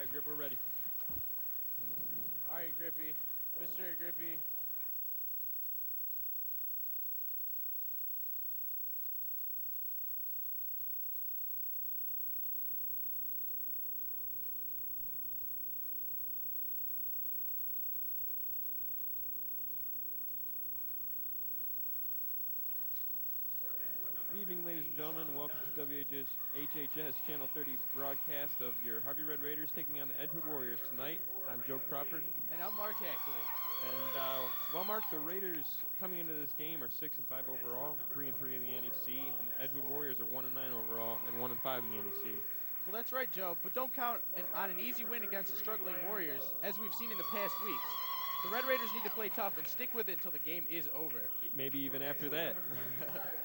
right, Grip, we're ready. All right, Grippy. Mr. Grippy. Good evening, ladies and gentlemen. Welcome to HHS Channel 30 broadcast of your Harvey Red Raiders taking on the Edgewood Warriors tonight. I'm Joe Crawford. And I'm Mark Hackley. And, well, Mark, the Raiders coming into this game are 6-5 overall, 3-3 in the NEC, and the Edgewood Warriors are 1-9 overall and 1-5 in the NEC. Well, that's right, Joe, but don't count on an easy win against the struggling Warriors, as we've seen in the past weeks. The Red Raiders need to play tough and stick with it until the game is over. Maybe even after that.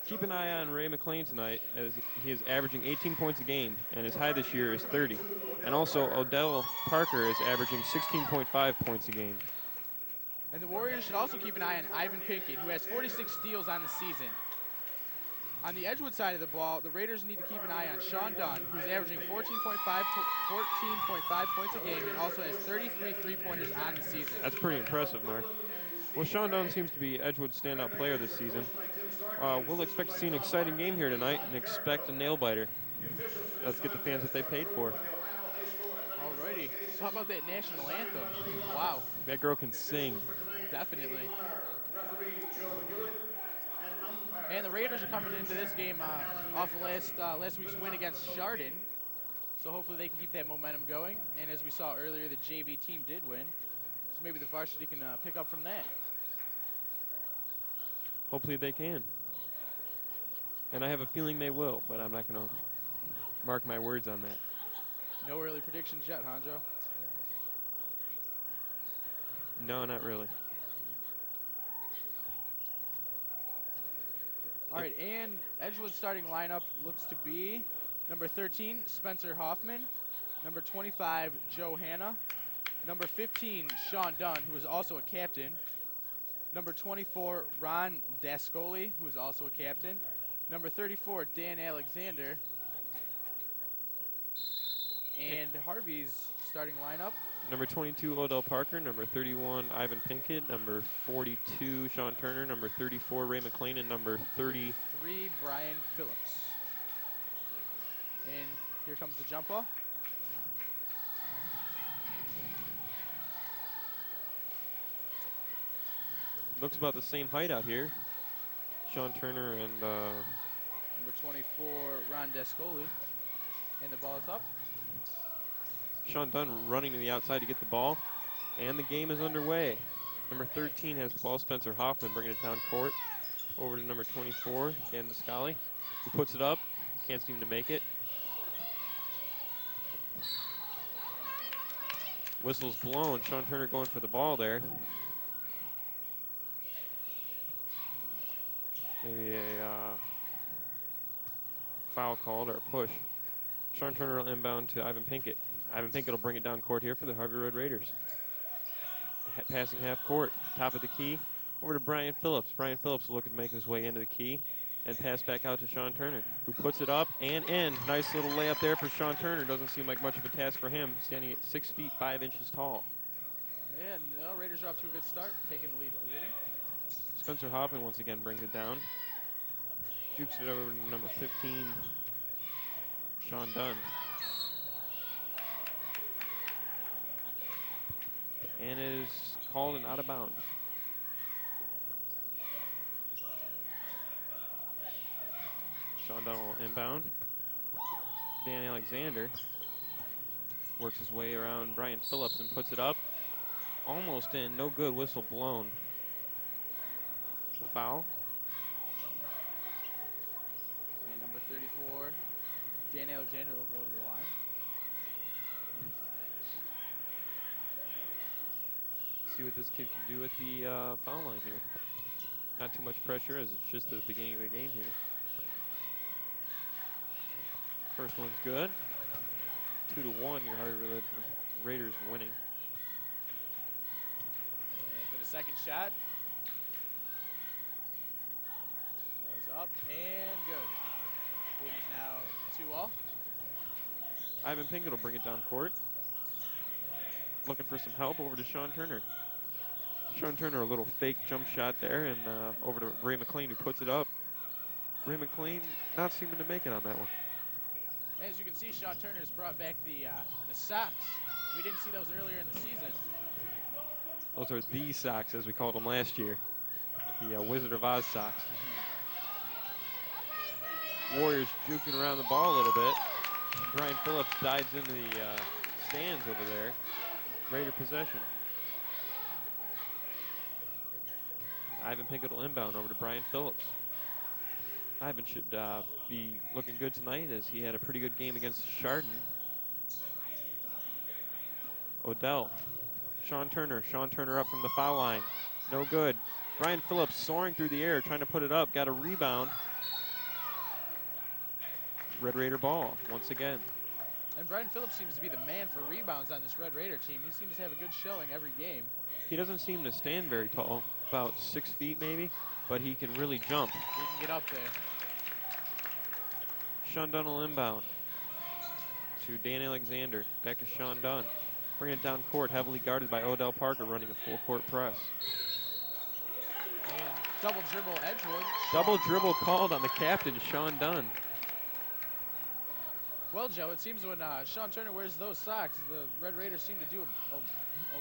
Keep an eye on Ray McLean tonight, as he is averaging 18 points a game, and his high this year is 30. And also, Odell Parker is averaging 16.5 points a game. And the Warriors should also keep an eye on Ivan Pinkett, who has 46 steals on the season. On the Edgewood side of the ball, the Raiders need to keep an eye on Sean Dunn, who's averaging 14.5 points a game and also has 33 three-pointers on the season. That's pretty impressive, Mark. Well, Sean Dunn seems to be Edgewood's standout player this season. We'll expect to see an exciting game here tonight and expect a nail-biter. Let's get the fans what they paid for. Alrighty. So how about that national anthem? Wow. That girl can sing. Definitely. And the Raiders are coming into this game off of last week's win against Chardon. So hopefully they can keep that momentum going. And as we saw earlier, the JV team did win. So maybe the varsity can pick up from that. Hopefully they can. And I have a feeling they will, but I'm not going to mark my words on that. No early predictions yet, huh, Joe? No, not really. All right, and Edgewood's starting lineup looks to be number 13, Spencer Hoffman, number 25, Joe Hanna, number 15, Sean Dunn, who is also a captain, number 24, Ron Dascoli, who is also a captain, number 34, Dan Alexander, and Harvey's starting lineup. Number 22, Odell Parker. Number 31, Ivan Pinkett. Number 42, Sean Turner. Number 34, Ray McLean. And number 33, Brian Phillips. And here comes the jump ball. Looks about the same height out here. Sean Turner and... number 24, Ron Dascoli. And the ball is up. Sean Dunn running to the outside to get the ball, and the game is underway. Number 13 has the ball, Spencer Hoffman, bringing it down court. Over to number 24, Dan Dascoli, who puts it up, can't seem to make it. Whistle's blown, Sean Turner going for the ball there. Maybe a foul called or a push. Sean Turner will inbound to Ivan Pinkett. Ivan Pinkett will bring it down court here for the Harvey Red Raiders. Passing half court, top of the key, over to Brian Phillips. Brian Phillips will look to make his way into the key and pass back out to Sean Turner, who puts it up and in. Nice little layup there for Sean Turner. Doesn't seem like much of a task for him, standing at 6 feet 5 inches tall. Yeah, no, Raiders are off to a good start, taking the lead early. Spencer Hoffman once again brings it down. Jukes it over to number 15, Sean Dunn. And it is called and out of bounds. Sean Dunn will inbound. Dan Alexander works his way around Brian Phillips and puts it up. Almost in, no good, whistle blown. Foul. And number 34, Dan Alexander will go to the line. See what this kid can do at the foul line here. Not too much pressure, as it's just the beginning of the game here. First one's good. 2-1, your Harvey Raiders winning. And for the second shot. Goes up and good. Game is now 2-all. Ivan Pinkett will bring it down court. looking for some help over to Sean Turner. Sean Turner, a little fake jump shot there, and over to Ray McLean, who puts it up. Ray McLean not seeming to make it on that one. As you can see, Sean Turner's brought back the socks. We didn't see those earlier in the season. Those are the socks, as we called them last year. The Wizard of Oz socks. Warriors juking around the ball a little bit. Brian Phillips dives into the stands over there. Raider possession. Ivan Pinkett will inbound over to Brian Phillips. Ivan should be looking good tonight, as he had a pretty good game against Chardon. Odell. Sean Turner up from the foul line. No good. Brian Phillips soaring through the air, trying to put it up. Got a rebound. Red Raider ball once again. And Brian Phillips seems to be the man for rebounds on this Red Raider team. He seems to have a good showing every game. He doesn't seem to stand very tall, about 6 feet maybe, but he can really jump. He can get up there. Sean Dunn will inbound to Dan Alexander. Back to Sean Dunn. Bringing it down court, heavily guarded by Odell Parker, running a full court press. And double dribble Edgewood. Double dribble called on the captain, Sean Dunn. Well, Joe, it seems when Sean Turner wears those socks, the Red Raiders seem to do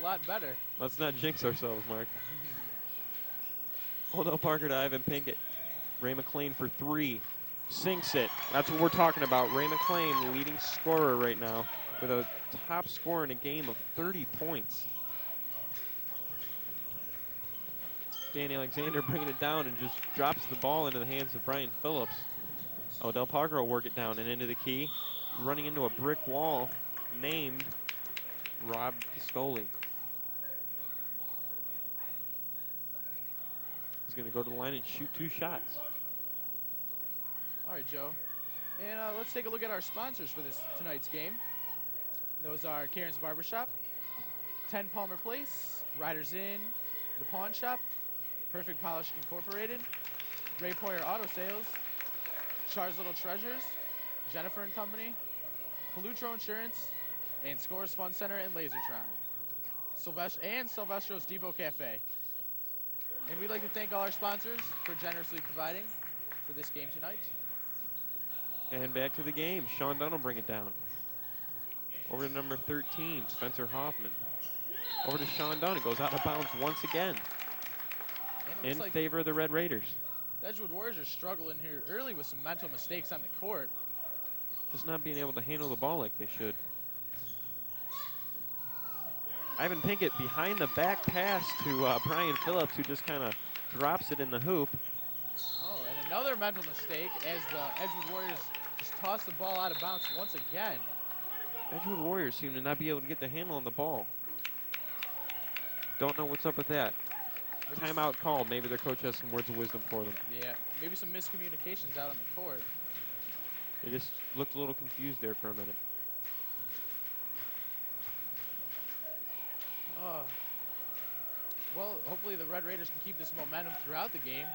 a lot better. Let's not jinx ourselves, Mark. Odell Parker to Ivan Pinkett. Ray McLean for 3. Sinks it. That's what we're talking about. Ray McLean, the leading scorer right now, with a top scorer in a game of 30 points. Dan Alexander bringing it down and just drops the ball into the hands of Brian Phillips. Odell Parker will work it down and into the key. Running into a brick wall named Rob Pistoli. He's going to go to the line and shoot 2 shots. All right, Joe. And let's take a look at our sponsors for tonight's game. Those are Karen's Barbershop, 10 Palmer Place, Riders Inn, The Pawn Shop, Perfect Polish Incorporated, Ray Poyer Auto Sales, Char's Little Treasures, Jennifer and Company, Palutro Insurance, and Scores Fun Center and Lasertron. Silvestro's Depot Cafe. And we'd like to thank all our sponsors for generously providing for this game tonight. And back to the game. Sean Dunn will bring it down. Over to number 13, Spencer Hoffman. Over to Sean Dunn. It goes out of bounds once again in favor of the Red Raiders. The Edgewood Warriors are struggling here early with some mental mistakes on the court. Just not being able to handle the ball like they should. Ivan Pinkett behind the back pass to Brian Phillips, who just kind of drops it in the hoop. Oh, and another mental mistake as the Edgewood Warriors just toss the ball out of bounds once again. Edgewood Warriors seem to not be able to get the handle on the ball. Don't know what's up with that. Timeout called. Maybe their coach has some words of wisdom for them. Yeah, maybe some miscommunications out on the court. They just looked a little confused there for a minute. Well, hopefully the Red Raiders can keep this momentum throughout the game,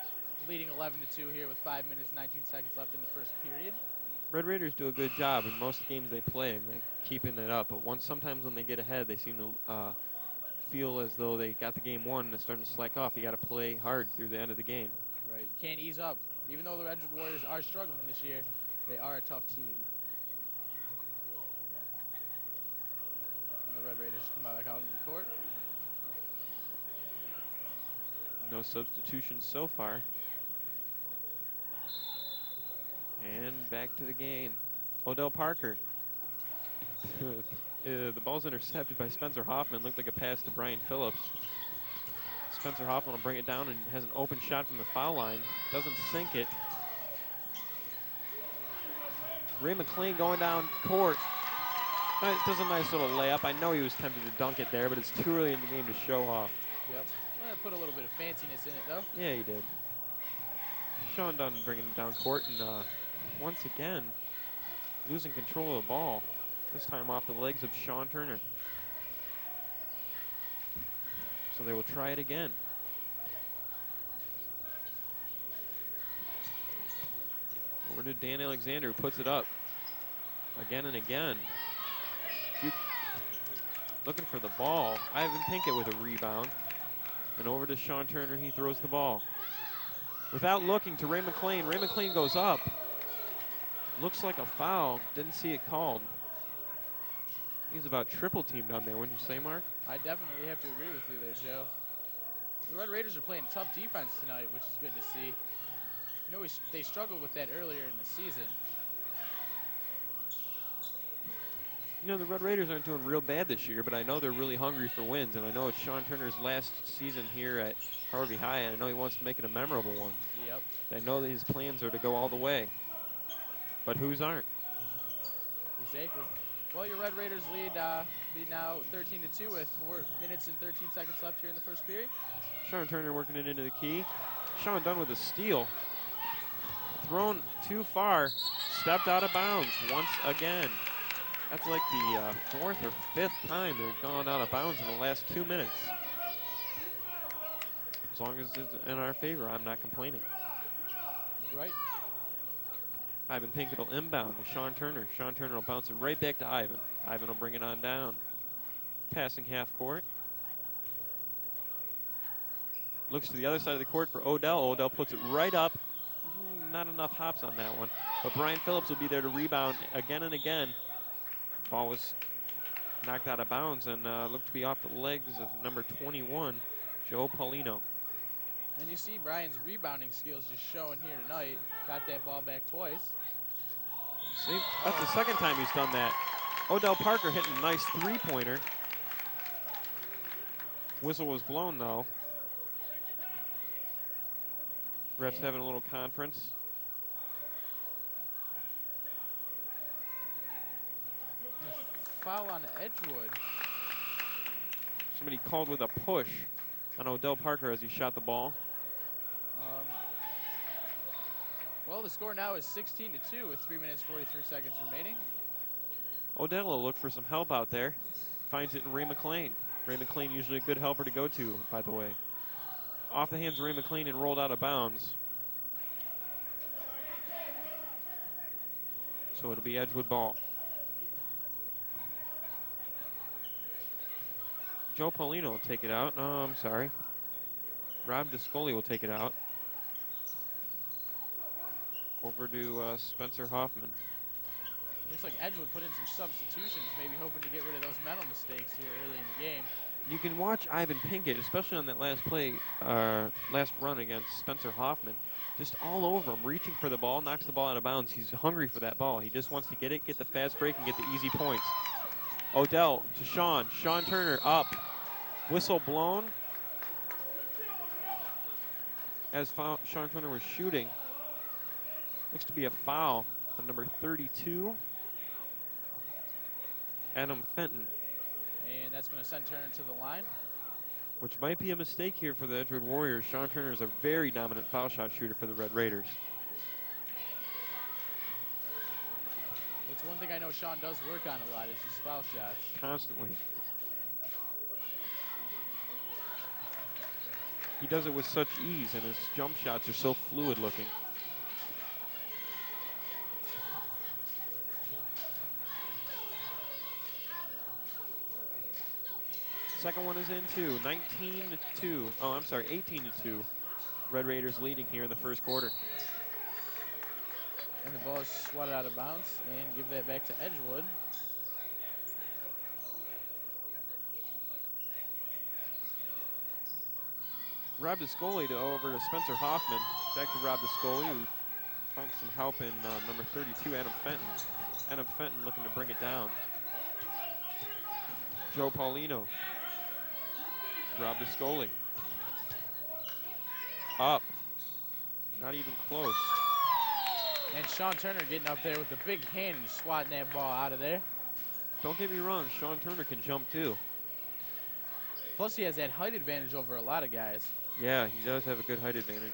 leading 11-2 here with 5 minutes, 19 seconds left in the first period. Red Raiders do a good job in most games they play, like, keeping it up. But sometimes when they get ahead, they seem to feel as though they got the game won and it's starting to slack off. You got to play hard through the end of the game. Right. Can't ease up. Even though the Edgewood Warriors are struggling this year, they are a tough team. And the Red Raiders come out onto the court. No substitutions so far. And back to the game. Odell Parker. The ball's intercepted by Spencer Hoffman. Looked like a pass to Brian Phillips. Spencer Hoffman will bring it down and has an open shot from the foul line. Doesn't sink it. Ray McLean going down court. Does a nice little layup. I know he was tempted to dunk it there, but it's too early in the game to show off. Yep. Well, put a little bit of fanciness in it, though. Yeah, he did. Sean Dunn bringing it down court, and once again, losing control of the ball. This time off the legs of Sean Turner. So they will try it again. Over to Dan Alexander, who puts it up again and again. looking for the ball. Ivan Pinkett with a rebound. And over to Sean Turner, he throws the ball. Without looking to Ray McLean. Ray McLean goes up. Looks like a foul. Didn't see it called. He's about triple teamed on there, wouldn't you say, Mark? I definitely have to agree with you there, Joe. The Red Raiders are playing tough defense tonight, which is good to see. You know, they struggled with that earlier in the season. You know, the Red Raiders aren't doing real bad this year, but I know they're really hungry for wins, and I know it's Sean Turner's last season here at Harvey High, and I know he wants to make it a memorable one. Yep. I know that his plans are to go all the way, but whose aren't? Exactly. Well, your Red Raiders lead now 13-2 with 4 minutes and 13 seconds left here in the first period. Sean Turner working it into the key. Sean Dunn with a steal. Thrown too far. Stepped out of bounds once again. That's like the fourth or fifth time they've gone out of bounds in the last 2 minutes. As long as it's in our favor, I'm not complaining. Right. Ivan Pinkett will inbound to Sean Turner. Sean Turner will bounce it right back to Ivan. Ivan will bring it on down. Passing half court. Looks to the other side of the court for Odell. Odell puts it right up. Not enough hops on that one. But Brian Phillips will be there to rebound again and again. Ball was knocked out of bounds and looked to be off the legs of number 21, Joe Paulino. And you see Brian's rebounding skills just showing here tonight. Got that ball back twice. See, that's the second time he's done that. Odell Parker hitting a nice three-pointer. Whistle was blown, though. Refs having a little conference. Foul on Edgewood. Somebody called with a push on Odell Parker as he shot the ball. Well, the score now is 16-2 with 3 minutes 43 seconds remaining. Odell will look for some help out there. Finds it in Ray McLean. Ray McLean usually a good helper to go to, by the way. Off the hands of Ray McLean and rolled out of bounds. So it'll be Edgewood ball. Joe Paulino will take it out. Oh, I'm sorry. Rob Discoli will take it out. Over to Spencer Hoffman. Looks like Edgewood put in some substitutions, maybe hoping to get rid of those mental mistakes here early in the game. You can watch Ivan Pinkett, especially on that last play, last run against Spencer Hoffman, just all over him, reaching for the ball, knocks the ball out of bounds. He's hungry for that ball. He just wants to get it, get the fast break, and get the easy points. Odell to Sean. Sean Turner up. Whistle blown. As Sean Turner was shooting. Looks to be a foul on number 32, Adam Fenton. And that's going to send Turner to the line. Which might be a mistake here for the Edgewood Warriors. Sean Turner is a very dominant foul shot shooter for the Red Raiders. It's one thing I know Sean does work on a lot is his foul shots. Constantly. He does it with such ease, and his jump shots are so fluid looking. Second one is in too. 19-2. Oh, I'm sorry, 18-2. Red Raiders leading here in the first quarter. And the ball is swatted out of bounds and give that back to Edgewood. Rob Discoli over to Spencer Hoffman. Back to Rob Discoli, who finds some help in number 32, Adam Fenton. Adam Fenton looking to bring it down. Joe Paulino. Rob Discoli. Up. Not even close. And Sean Turner getting up there with a big hand and swatting that ball out of there. Don't get me wrong, Sean Turner can jump too. Plus he has that height advantage over a lot of guys. Yeah, he does have a good height advantage.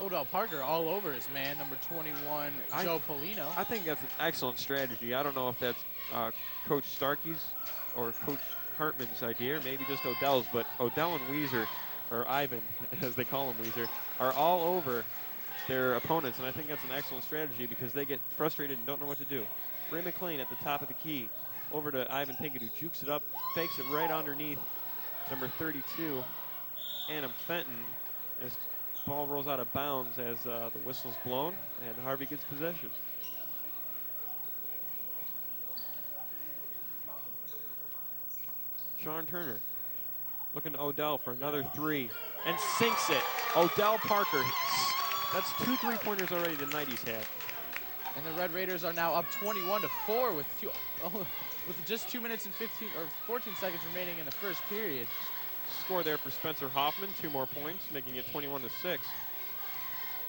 Odell Parker all over his man, number 21, Joe Paulino. I think that's an excellent strategy. I don't know if that's Coach Starkey's or Coach Hartman's idea, or maybe just Odell's, but Odell and Weezer, or Ivan, as they call him Weezer, are all over their opponents, and I think that's an excellent strategy because they get frustrated and don't know what to do. Ray McLean at the top of the key. Over to Ivan Pinkett, who jukes it up, fakes it right underneath number 32, Adam Fenton. As ball rolls out of bounds as the whistle's blown, and Harvey gets possession. Sean Turner looking to Odell for another three, and sinks it. Odell Parker. That's 2 3-pointers already tonight he's had. And the Red Raiders are now up 21-4 with just 2 minutes and 14 seconds remaining in the first period. Score there for Spencer Hoffman, 2 more points, making it 21-6.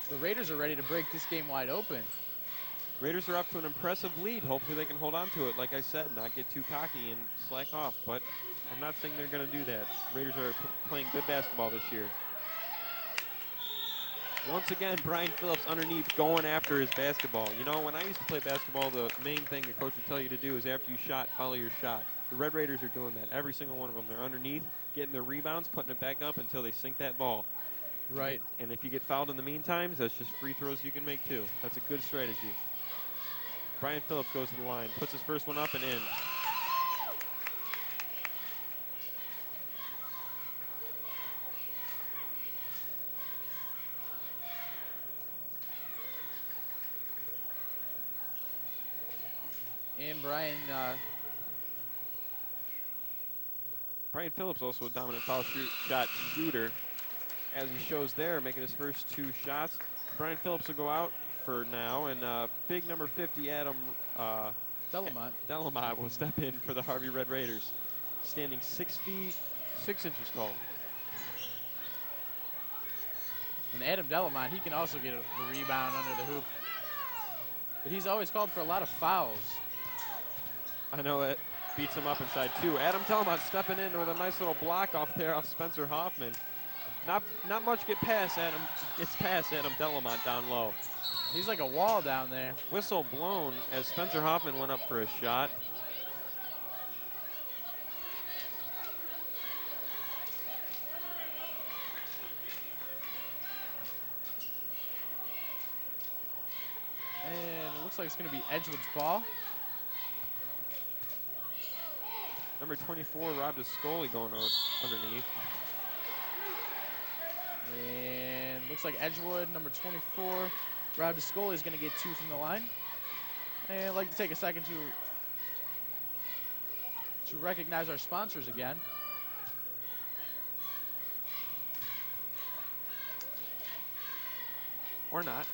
The Raiders are ready to break this game wide open. Raiders are up to an impressive lead. Hopefully they can hold on to it, like I said, not get too cocky and slack off. But I'm not saying they're going to do that. Raiders are playing good basketball this year. Once again, Brian Phillips underneath going after his basketball. You know, when I used to play basketball, the main thing the coach would tell you to do is after you shot, follow your shot. The Red Raiders are doing that. Every single one of them. They're underneath, getting their rebounds, putting it back up until they sink that ball. Right. And if you get fouled in the meantime, that's just free throws you can make too. That's a good strategy. Brian Phillips goes to the line, puts his first one up and in. And Brian Phillips also a dominant foul shot shooter, as he shows there, making his first 2 shots. Brian Phillips will go out for now, and big number 50 Adam Delamont will step in for the Harvey Red Raiders, standing 6 feet 6 inches tall. And Adam Delamont, he can also get the rebound under the hoop, but he's always called for a lot of fouls. I know it beats him up inside too. Adam Delamont stepping in with a nice little block off there off Spencer Hoffman. Not much gets past Adam Delamont down low. He's like a wall down there. Whistle blown as Spencer Hoffman went up for a shot. And it looks like it's going to be Edgewood's ball. Number 24, Rob Descoli going on underneath. And looks like Edgewood, number 24, Rob Descoli is going to get 2 from the line. And I'd like to take a second to recognize our sponsors again. Or not.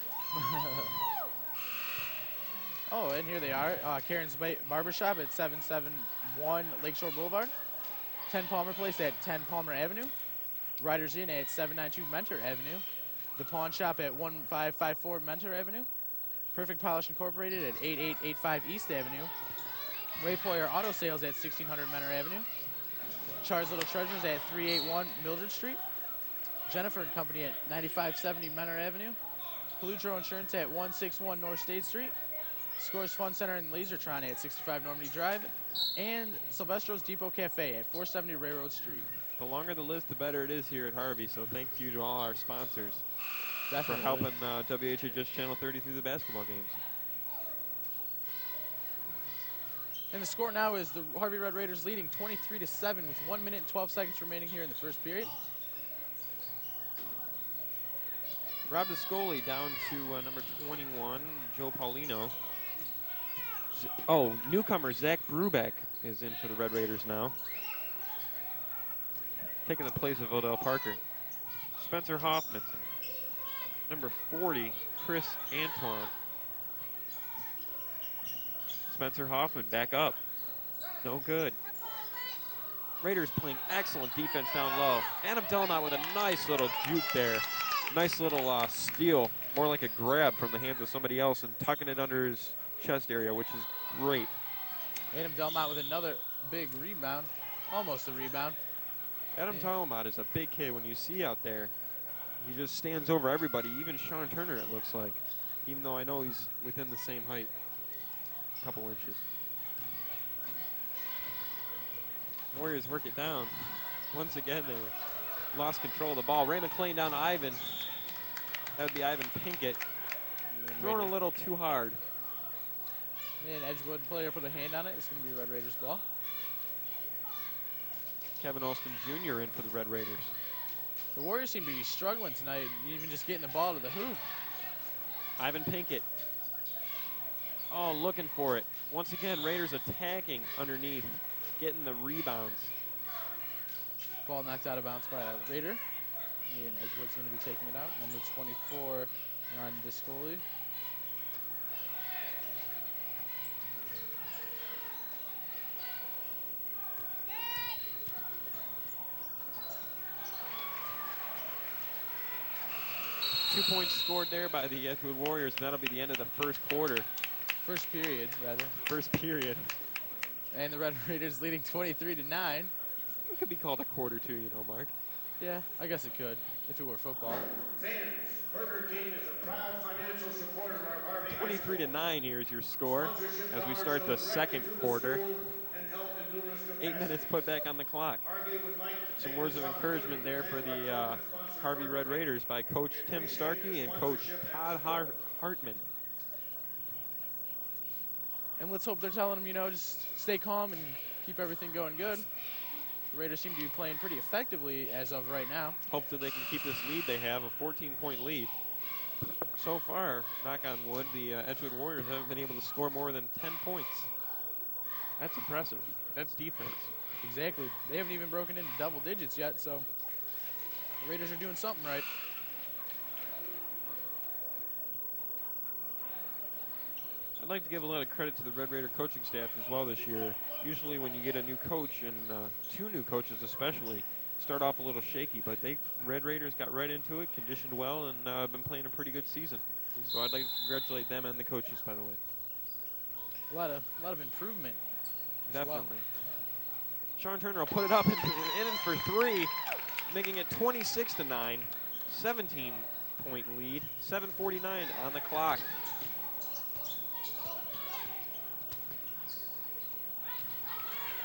Oh, and here they are. Karen's Barbershop at 771 Lakeshore Boulevard. 10 Palmer Place at 10 Palmer Avenue. Riders Inn at 792 Mentor Avenue. The Pawn Shop at 1554 Mentor Avenue. Perfect Polish Incorporated at 8885 East Avenue. Ray Poyer Auto Sales at 1600 Mentor Avenue. Char's Little Treasures at 381 Mildred Street. Jennifer and Company at 9570 Mentor Avenue. Palutro Insurance at 161 North State Street. Scores Fun Center and Lasertron at 65 Normandy Drive. And Silvestro's Depot Cafe at 470 Railroad Street. The longer the list, the better it is here at Harvey. So thank you to all our sponsors. Definitely. For helping WHHS Channel 30 through the basketball games. And the score now is the Harvey Red Raiders leading 23-7 with 1 minute and 12 seconds remaining here in the first period. Rob Descoli down to number 21, Joe Paulino. Newcomer Zach Brubeck is in for the Red Raiders now. Taking the place of Odell Parker. Spencer Hoffman. Number 40, Chris Antoine. Spencer Hoffman back up. No good. Raiders playing excellent defense down low. Adam Delamont with a nice little juke there. Nice little steal, more like a grab from the hands of somebody else and tucking it under his chest area, which is great. Adam Delamont with another big rebound. Almost a rebound. Adam Delamont is a big kid. When you see out there, he just stands over everybody, even Sean Turner, it looks like. Even though I know he's within the same height, a couple inches. Warriors work it down. Once again, they lost control of the ball. Ray McLean down to Ivan. That would be Ivan Pinkett. And Thrown a Raider- little too hard. and Edgewood player put a hand on it. It's going to be Red Raiders ball. Kevin Alston Jr. in for the Red Raiders. The Warriors seem to be struggling tonight, even just getting the ball to the hoop. Ivan Pinkett. Oh, looking for it. Once again, Raiders attacking underneath, getting the rebounds. Ball knocked out of bounds by a Raider. And Edgewood's going to be taking it out. Number 24, Ron Discoli. Two points scored there by the Edgewood Warriors, and that'll be the end of the first quarter. First period, rather. First period. And the Red Raiders leading 23-9. It could be called a quarter too, you know, Mark. Yeah, I guess it could, if it were football. Fans, Burger King is a proud financial supporter of Harvey High School. 23-9 here is your score as we start the second quarter. And help in numerous 8 capacities. minutes put back on the clock. Harvey would like to Some take words this of encouragement there for the Harvey Red Raiders by Coach Tim Starkey and Coach Todd Hartman. And let's hope they're telling them, you know, just stay calm and keep everything going good. The Raiders seem to be playing pretty effectively as of right now. Hope that they can keep this lead they have, a 14-point lead. So far, knock on wood, the Edgewood Warriors haven't been able to score more than 10 points. That's impressive. That's defense. Exactly. They haven't even broken into double digits yet, so the Raiders are doing something right. I'd like to give a lot of credit to the Red Raider coaching staff as well this year. Usually when you get a new coach, and two new coaches especially, start off a little shaky, but Red Raiders got right into it, conditioned well, and have been playing a pretty good season. So I'd like to congratulate them and the coaches, by the way. A lot of improvement. as well. Definitely. Sean Turner will put it up and in for three, making it 26-9, 17-point lead, 7:49 on the clock.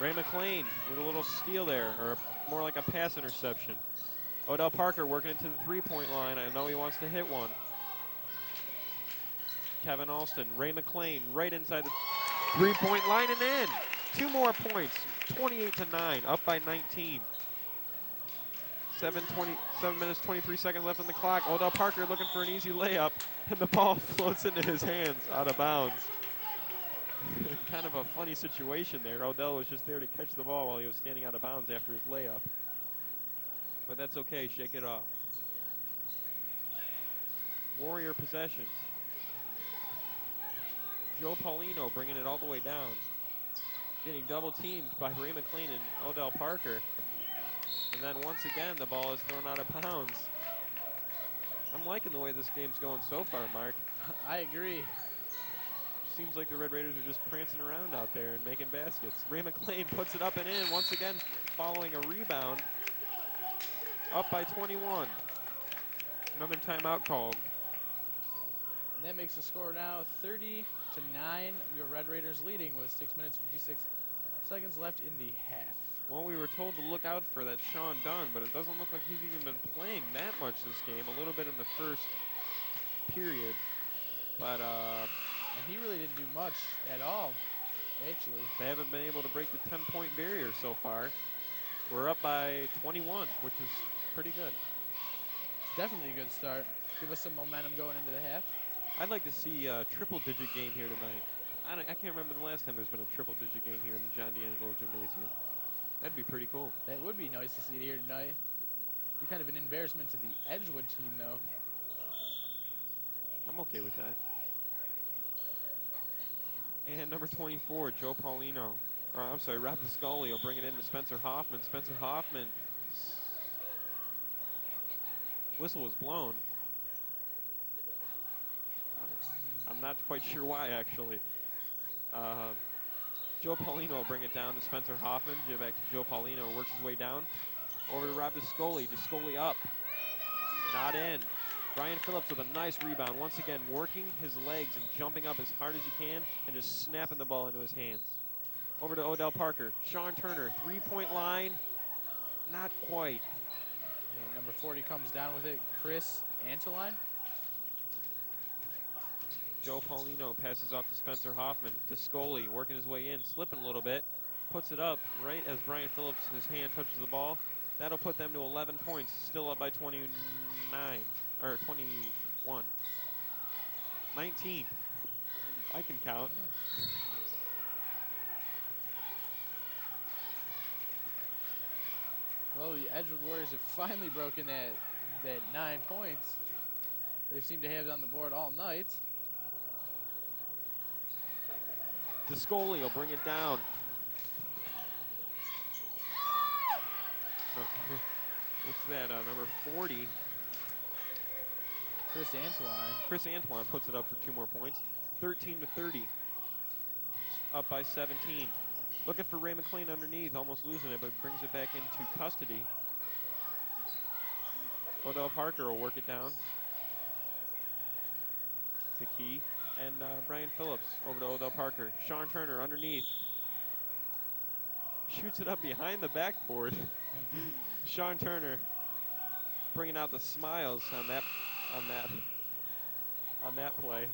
Ray McLean with a little steal there, or more like a pass interception. Odell Parker working it to the three-point line. I know he wants to hit one. Kevin Alston, Ray McLean right inside the three-point line and in. 2 more points, 28-9, up by 19. 7 minutes, 23 seconds left on the clock. Odell Parker looking for an easy layup, and the ball floats into his hands out of bounds. Kind of a funny situation there. Odell was just there to catch the ball while he was standing out of bounds after his layup. But that's okay, shake it off. Warrior possession. Joe Paulino bringing it all the way down. Getting double teamed by Ray McLean and Odell Parker. And then once again, the ball is thrown out of bounds. I'm liking the way this game's going so far, Mark. I agree. Seems like the Red Raiders are just prancing around out there and making baskets. Ray McLean puts it up and in, once again following a rebound. Up by 21. Another timeout called. And that makes the score now 30-9. Your Red Raiders leading with 6 minutes, 56 seconds left in the half. Well, we were told to look out for that Sean Dunn, but it doesn't look like he's even been playing that much this game. A little bit in the first period. But And he really didn't do much at all, actually. they haven't been able to break the 10-point barrier so far. We're up by 21, which is pretty good. Definitely a good start. Give us some momentum going into the half. I'd like to see a triple-digit game here tonight. I can't remember the last time there's been a triple-digit game here in the John D'Angelo Gymnasium. That'd be pretty cool. That would be nice to see it here tonight. Be kind of an embarrassment to the Edgewood team, though. I'm okay with that. And number 24, Joe Paulino. Or, I'm sorry, Rob Piscoli will bring it in to Spencer Hoffman. Spencer Hoffman. Whistle was blown. I'm not quite sure why, actually. Joe Paulino will bring it down to Spencer Hoffman. Give back to Joe Paulino. Works his way down. Over to Rob Discoli. Discoli up. Not in. Brian Phillips with a nice rebound. Once again, working his legs and jumping up as hard as he can and just snapping the ball into his hands. Over to Odell Parker. Sean Turner, three-point line. Not quite. And number 40 comes down with it. Chris Antoline. Joe Paulino passes off to Spencer Hoffman. To Scully, working his way in, slipping a little bit. Puts it up right as Brian Phillips, his hand touches the ball. That'll put them to 11 points. Still up by 21. 19. I can count. Well, the Edgewood Warriors have finally broken that 9 points. They seem to have it on the board all night. Descoli will bring it down. What's that? Number 40. Chris Antoine. Chris Antoine puts it up for 2 more points. 13-30. Up by 17. Looking for Ray McLean underneath, almost losing it, but brings it back into custody. Odell Parker will work it down. The key. And Brian Phillips over to Odell Parker. Sean Turner underneath. Shoots it up behind the backboard. Sean Turner bringing out the smiles on that play.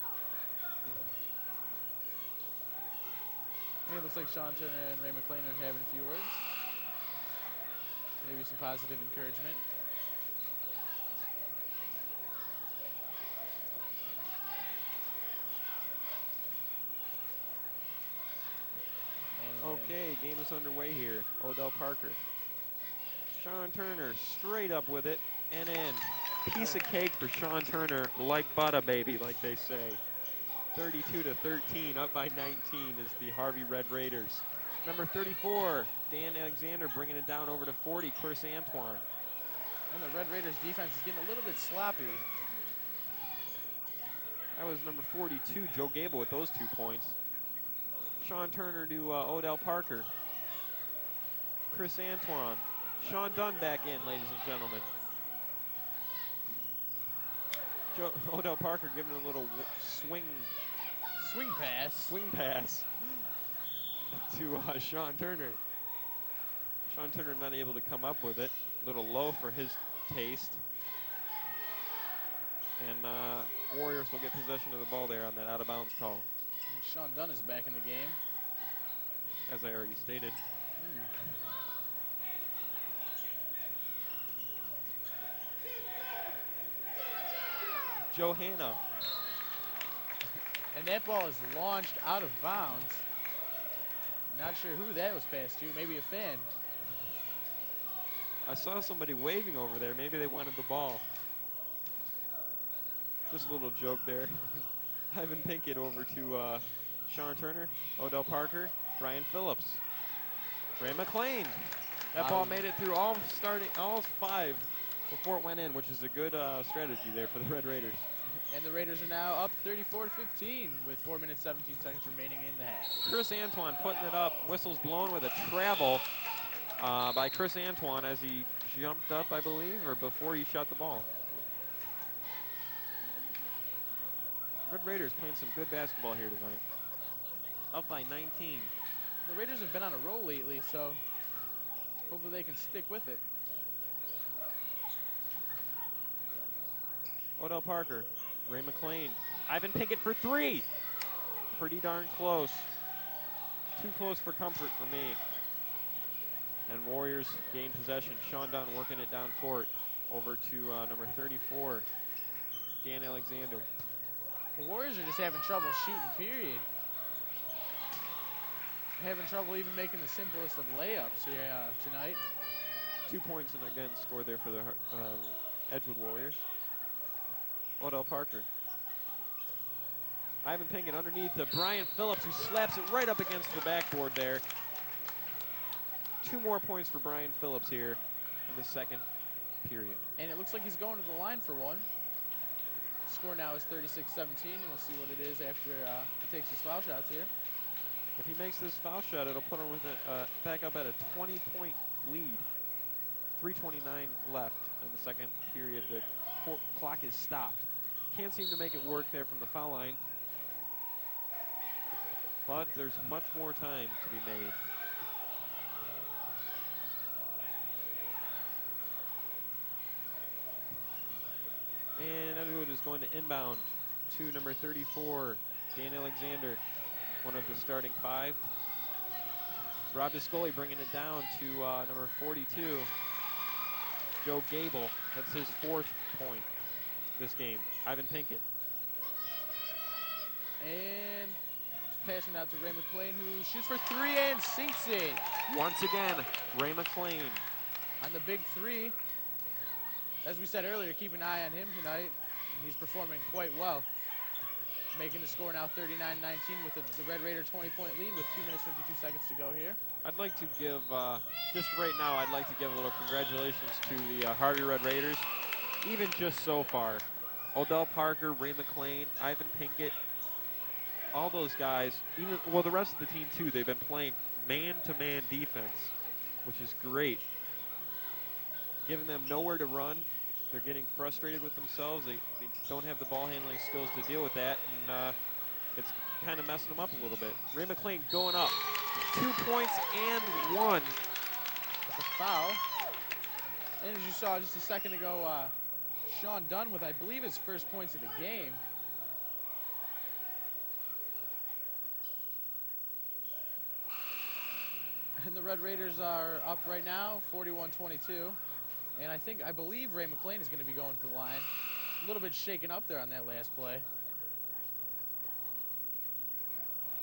It looks like Sean Turner and Ray McLean are having a few words. Maybe some positive encouragement. Okay, game is underway here. Odell Parker. Sean Turner straight up with it and in. Piece of cake for Sean Turner, like butter, baby, like they say. 32-13, up by 19 is the Harvey Red Raiders. Number 34, Dan Alexander bringing it down over to 40, Chris Antoine. And the Red Raiders defense is getting a little bit sloppy. That was number 42, Joe Gable with those 2 points. Sean Turner to Odell Parker. Chris Antoine. Sean Dunn back in, ladies and gentlemen. Odell Parker giving a little swing pass to Sean Turner. Sean Turner not able to come up with it. A little low for his taste. And Warriors will get possession of the ball there on that out-of-bounds call. And Sean Dunn is back in the game. As I already stated. Johanna. And that ball is launched out of bounds. Not sure who that was passed to. Maybe a fan. I saw somebody waving over there. Maybe they wanted the ball. Just a little joke there. Ivan Pinkett over to Sean Turner, Odell Parker, Brian Phillips, Ray McLean. That ball made it through all 5 before it went in, which is a good strategy there for the Red Raiders. And the Raiders are now up 34-15 with 4 minutes, 17 seconds remaining in the half. Chris Antoine putting it up. Whistles blown with a travel by Chris Antoine as he jumped up, I believe, or before he shot the ball. Red Raiders playing some good basketball here tonight. Up by 19. The Raiders have been on a roll lately, so hopefully they can stick with it. Odell Parker, Ray McLean, Ivan Pinkett for 3. Pretty darn close. Too close for comfort for me. And Warriors gain possession. Sean Dunn working it down court over to number 34, Dan Alexander. The Warriors are just having trouble shooting, period. Having trouble even making the simplest of layups here tonight. 2 points and again scored there for the Edgewood Warriors. Odell Parker. Ivan Pinkett underneath to Brian Phillips, who slaps it right up against the backboard there. 2 more points for Brian Phillips here in the second period. And it looks like he's going to the line for one. Score now is 36-17, and we'll see what it is after he takes his foul shots here. If he makes this foul shot, it'll put him with back up at a 20-point lead. 3:29 left in the second period. The clock is stopped. Can't seem to make it work there from the foul line. But there's much more time to be made. And Edgewood is going to inbound to number 34, Dan Alexander, one of the starting 5. Rob Discoli bringing it down to number 42, Joe Gable. That's his 4th point this game. Ivan Pinkett. And passing out to Ray McLean, who shoots for 3 and sinks it. Once again, Ray McLean. On the big 3. As we said earlier, keep an eye on him tonight. He's performing quite well. Making the score now 39-19 with the Red Raider 20-point lead with 2 minutes 52 seconds to go here. I'd like to give, just right now, I'd like to give a little congratulations to the Harvey Red Raiders, even just so far. Odell Parker, Ray McLean, Ivan Pinkett, all those guys, even, well, the rest of the team too, they've been playing man-to-man defense, which is great. Giving them nowhere to run. They're getting frustrated with themselves. They don't have the ball handling skills to deal with that, and it's kind of messing them up a little bit. Ray McLean going up. 2 points and 1. With a foul. And as you saw just a second ago, Sean Dunn with, I believe, his first points of the game. And the Red Raiders are up right now, 41-22. And I believe Ray McLean is going to be going to the line. A little bit shaken up there on that last play.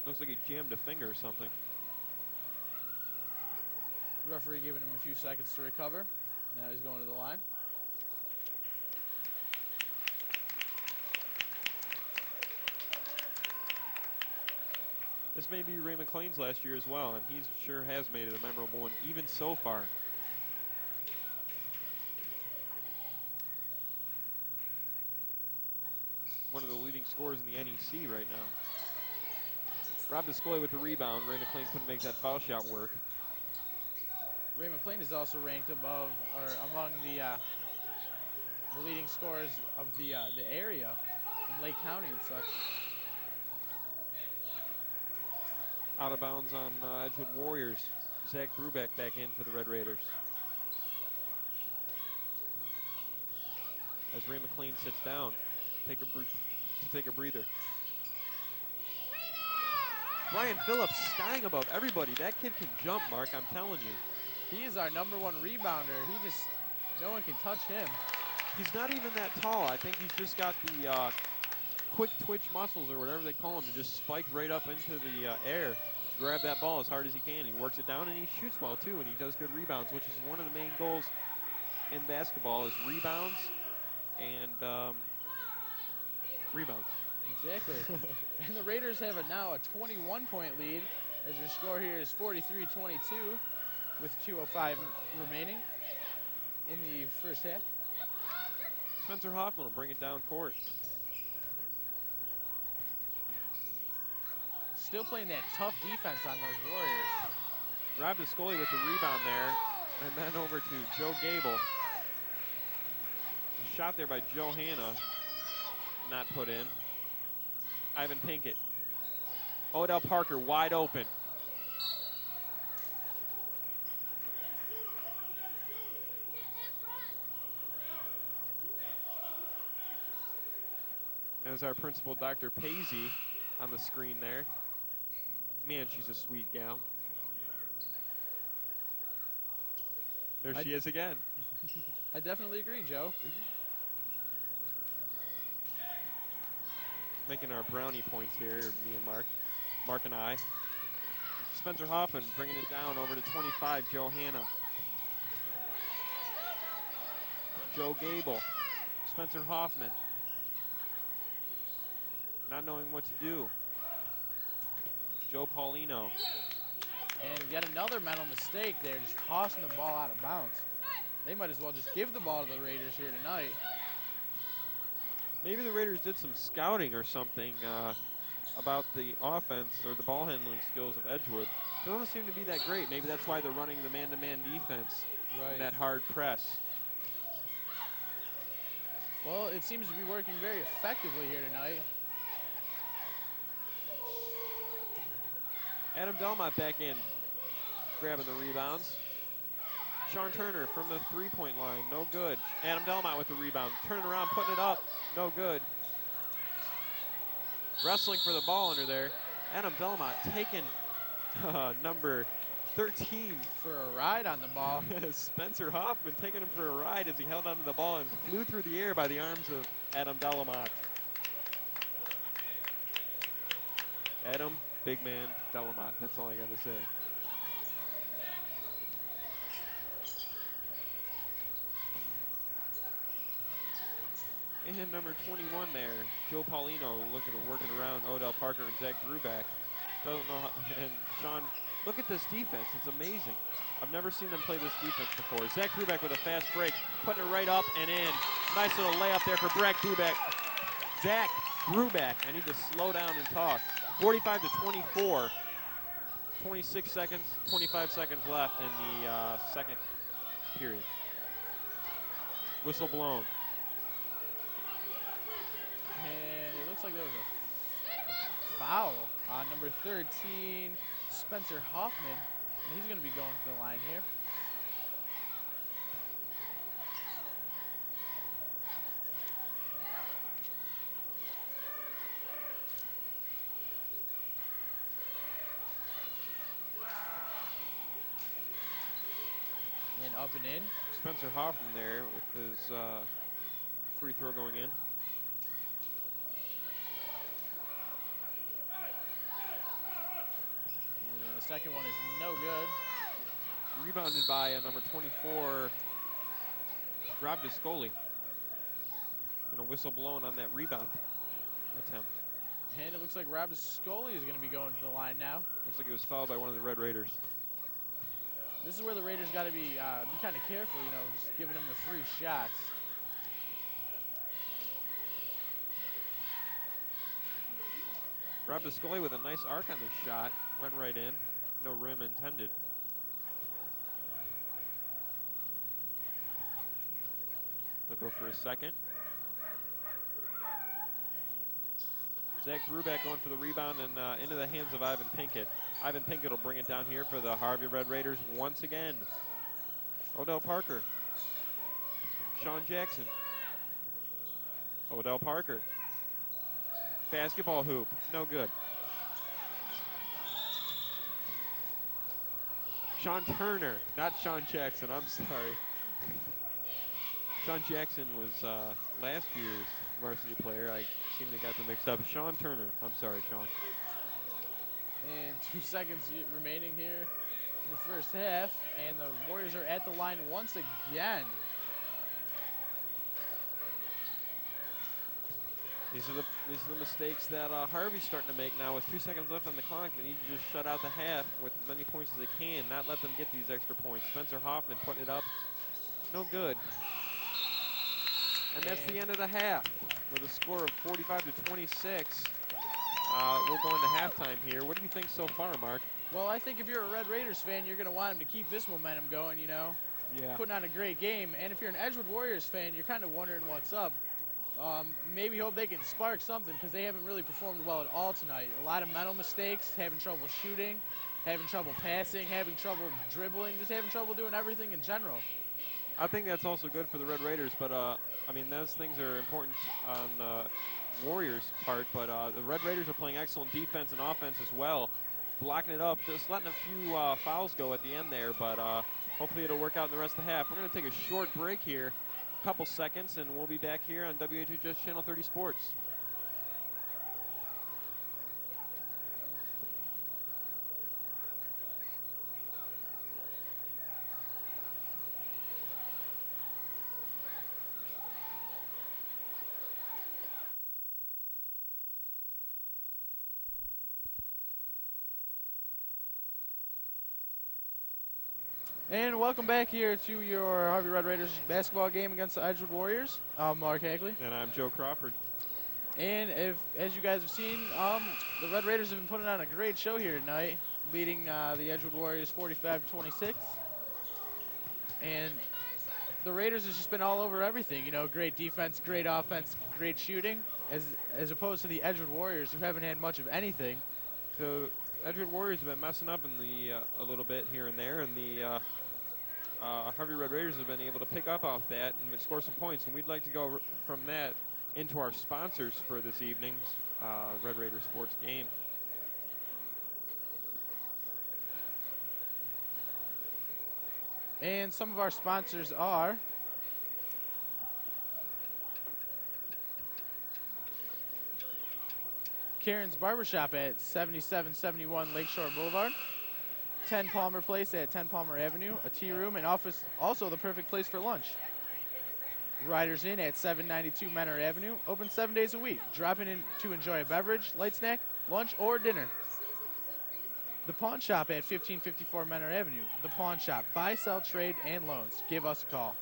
Looks like he jammed a finger or something. Referee giving him a few seconds to recover. Now he's going to the line. This may be Ray McLean's last year as well, and he sure has made it a memorable one, even so far. One of the leading scorers in the NEC right now. Rob Discoli with the rebound. Ray McLean couldn't make that foul shot work. Ray McLean is also ranked above or among the leading scorers of the area in Lake County and such. Out of bounds on Edgewood Warriors. Zach Brubeck back in for the Red Raiders. As Ray McLean sits down, take a breather. Brian Phillips skying above everybody. That kid can jump, Mark, I'm telling you. He is our #1 rebounder. No one can touch him. He's not even that tall. I think he's just got the quick twitch muscles or whatever they call them to just spike right up into the air, grab that ball as hard as he can. He works it down and he shoots well too, and he does good rebounds, which is one of the main goals in basketball is rebounds and rebounds. Exactly. And the Raiders have now a 21-point lead as your score here is 43-22 with 2:05 remaining in the first half. Spencer Hoffman will bring it down court. Still playing that tough defense on those Warriors. Rob Discoli with the rebound there, and then over to Joe Gable. Shot there by Joe Hanna, not put in. Ivan Pinkett. Odell Parker wide open. There's our principal, Dr. Paisley, on the screen there. Man, she's a sweet gal. There she is again. I definitely agree, Joe. Making our brownie points here, me and Mark. Mark and I. Spencer Hoffman bringing it down over to 25, Joe Hanna. Joe Gable. Spencer Hoffman. Not knowing what to do. Joe Paulino. And yet another mental mistake there, just tossing the ball out of bounds. They might as well just give the ball to the Raiders here tonight. Maybe the Raiders did some scouting or something about the offense or the ball handling skills of Edgewood. It doesn't seem to be that great. Maybe that's why they're running the man-to-man defense, Right. that hard press. Well, it seems to be working very effectively here tonight. Adam Delmont back in, grabbing the rebounds. Sean Turner from the three-point line, no good. Adam Delmont with the rebound, turning around, putting it up, no good. wrestling for the ball under there. Adam Delamont taking number 13. For a ride on the ball. Spencer Hoffman taking him for a ride as he held onto the ball and flew through the air by the arms of Adam Delamont. Adam, big man, Delamont. That's all I got to say. And number 21 there, Joe Paulino working around Odell Parker and Zach Bruback. Don't know how, and Sean, look at this defense. It's amazing. I've never seen them play this defense before. Zach Bruback with a fast break, putting it right up and in. Nice little layup there for Zach Bruback. I need to slow down and talk. 45 to 24. 26 seconds, 25 seconds left in the second period. Whistle blown. And it looks like there was a foul on number 13, Spencer Hoffman. And he's going to be going to the line here. And up and in. Spencer Hoffman there with his free throw going in. And the second one is no good. Rebounded by number 24, Rob Discoli. And a whistle blown on that rebound attempt. And it looks like Rob Scully is going to be going to the line now. Looks like it was fouled by one of the Red Raiders. This is where the Raiders got to be kind of careful, you know, just giving them the free shots. Rob Discoli with a nice arc on his shot. Went right in. No rim intended. They'll go for a second. Zach Bruback going for the rebound and into the hands of Ivan Pinkett. Ivan Pinkett will bring it down here for the Harvey Red Raiders once again. Odell Parker. Sean Jackson. Odell Parker. Basketball hoop. No good. Sean Turner. Not Sean Jackson. I'm sorry. Sean Jackson was last year's varsity player. I seem to got them mixed up. Sean Turner. I'm sorry, Sean. And 2 seconds remaining here in the first half. And the Warriors are at the line once again. These are the mistakes that Harvey's starting to make now with 2 seconds left on the clock. They need to just shut out the half with as many points as they can, not let them get these extra points. Spencer Hoffman putting it up. No good. And that's the end of the half with a score of 45 to 26. We'll go into halftime here. What do you think so far, Mark? Well, I think if you're a Red Raiders fan, you're going to want them to keep this momentum going, you know. Yeah. Putting on a great game. And if you're an Edgewood Warriors fan, you're kind of wondering what's up. Maybe hope they can spark something because they haven't really performed well at all tonight. A lot of mental mistakes, having trouble shooting, having trouble passing, having trouble dribbling, just having trouble doing everything in general. I think that's also good for the Red Raiders, but I mean, those things are important on the Warriors' part, but the Red Raiders are playing excellent defense and offense as well, blocking it up, just letting a few fouls go at the end there, but hopefully it'll work out in the rest of the half. We're going to take a short break here, a couple seconds, and we'll be back here on WHHS Channel 30 Sports. And welcome back here to your Harvey Red Raiders basketball game against the Edgewood Warriors. I'm Mark Hagley. And I'm Joe Crawford. And as you guys have seen, the Red Raiders have been putting on a great show here tonight, leading the Edgewood Warriors 45-26. And the Raiders has just been all over everything. You know, great defense, great offense, great shooting, as opposed to the Edgewood Warriors, who haven't had much of anything. The Edgewood Warriors have been messing up in the a little bit here and there, and the Harvey Red Raiders have been able to pick up off that and score some points. And we'd like to go from that into our sponsors for this evening. Red Raider sports game. And some of our sponsors are Karen's Barbershop at 7771 Lakeshore Boulevard, 10 Palmer Place at 10 Palmer Avenue, a tea room and office, also the perfect place for lunch. Riders Inn at 792 Menor Avenue, open 7 days a week. Drop in to enjoy a beverage, light snack, lunch, or dinner. The Pawn Shop at 1554 Menor Avenue. The Pawn Shop, buy, sell, trade, and loans. Give us a call.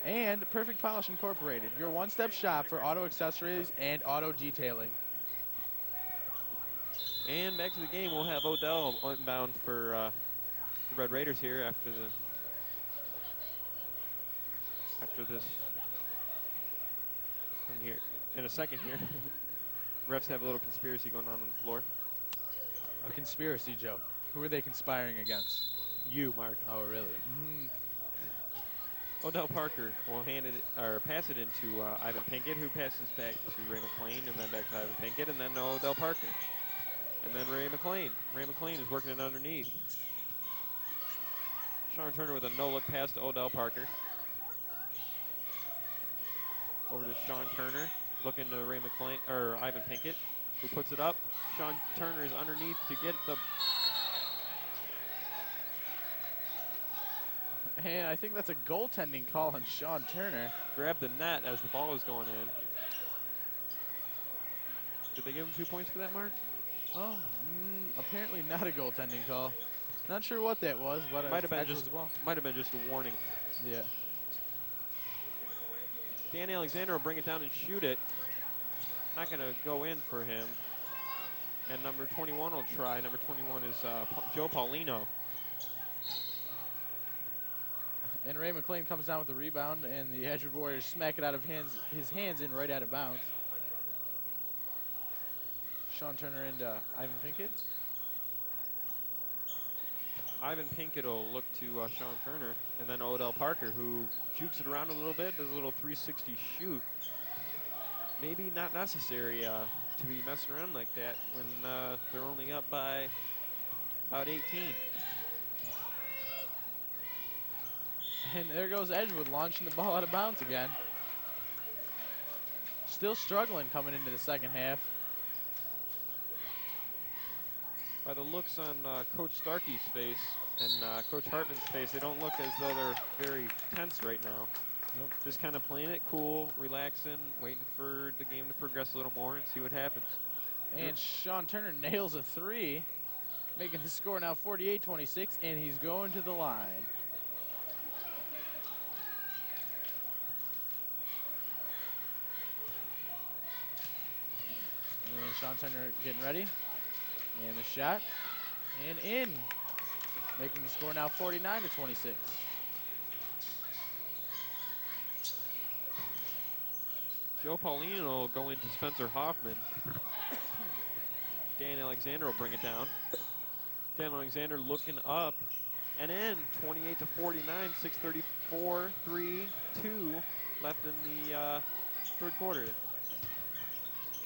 And Perfect Polish Incorporated, your one-step shop for auto accessories and auto detailing. And back to the game, we'll have Odell inbound for the Red Raiders here after this. And here in a second here, refs have a little conspiracy going on the floor. A conspiracy, Joe. Who are they conspiring against? You, Mark. Oh, really? Odell Parker will pass it into Ivan Pinkett, who passes back to Ray McLean, and then back to Ivan Pinkett, and then Odell Parker. And then Ray McLean. Ray McLean is working it underneath. Sean Turner with a no-look pass to Odell Parker. Over to Sean Turner, looking to Ray McLean, or Ivan Pinkett, who puts it up. Sean Turner is underneath to get the... And I think that's a goaltending call on Sean Turner. Grabbed the net as the ball was going in. Did they give him 2 points for that, Mark? Oh, apparently not a goaltending call. Not sure what that was, but might have been just a warning. Yeah. Dan Alexander will bring it down and shoot it. Not going to go in for him. And number 21 will try. Number 21 is Joe Paulino. And Ray McLean comes down with the rebound, and the Edgewood Warriors smack it out of his hands in right out of bounds. Sean Turner into Ivan Pinkett. Ivan Pinkett will look to Sean Turner, and then Odell Parker, who jukes it around a little bit, does a little 360 shoot. Maybe not necessary to be messing around like that when they're only up by about 18. And there goes Edgewood launching the ball out of bounds again. Still struggling coming into the second half. By the looks on Coach Starkey's face and Coach Hartman's face, they don't look as though they're very tense right now. Nope. Just kind of playing it cool, relaxing, waiting for the game to progress a little more and see what happens. And Sean Turner nails a three, making the score now 48-26, and he's going to the line. And Sean Turner getting ready. And the shot. And in. Making the score now 49-26. Joe Paulino will go into Spencer Hoffman. Dan Alexander will bring it down. Dan Alexander looking up and in. 28-49, 6:34, 3-2 left in the third quarter.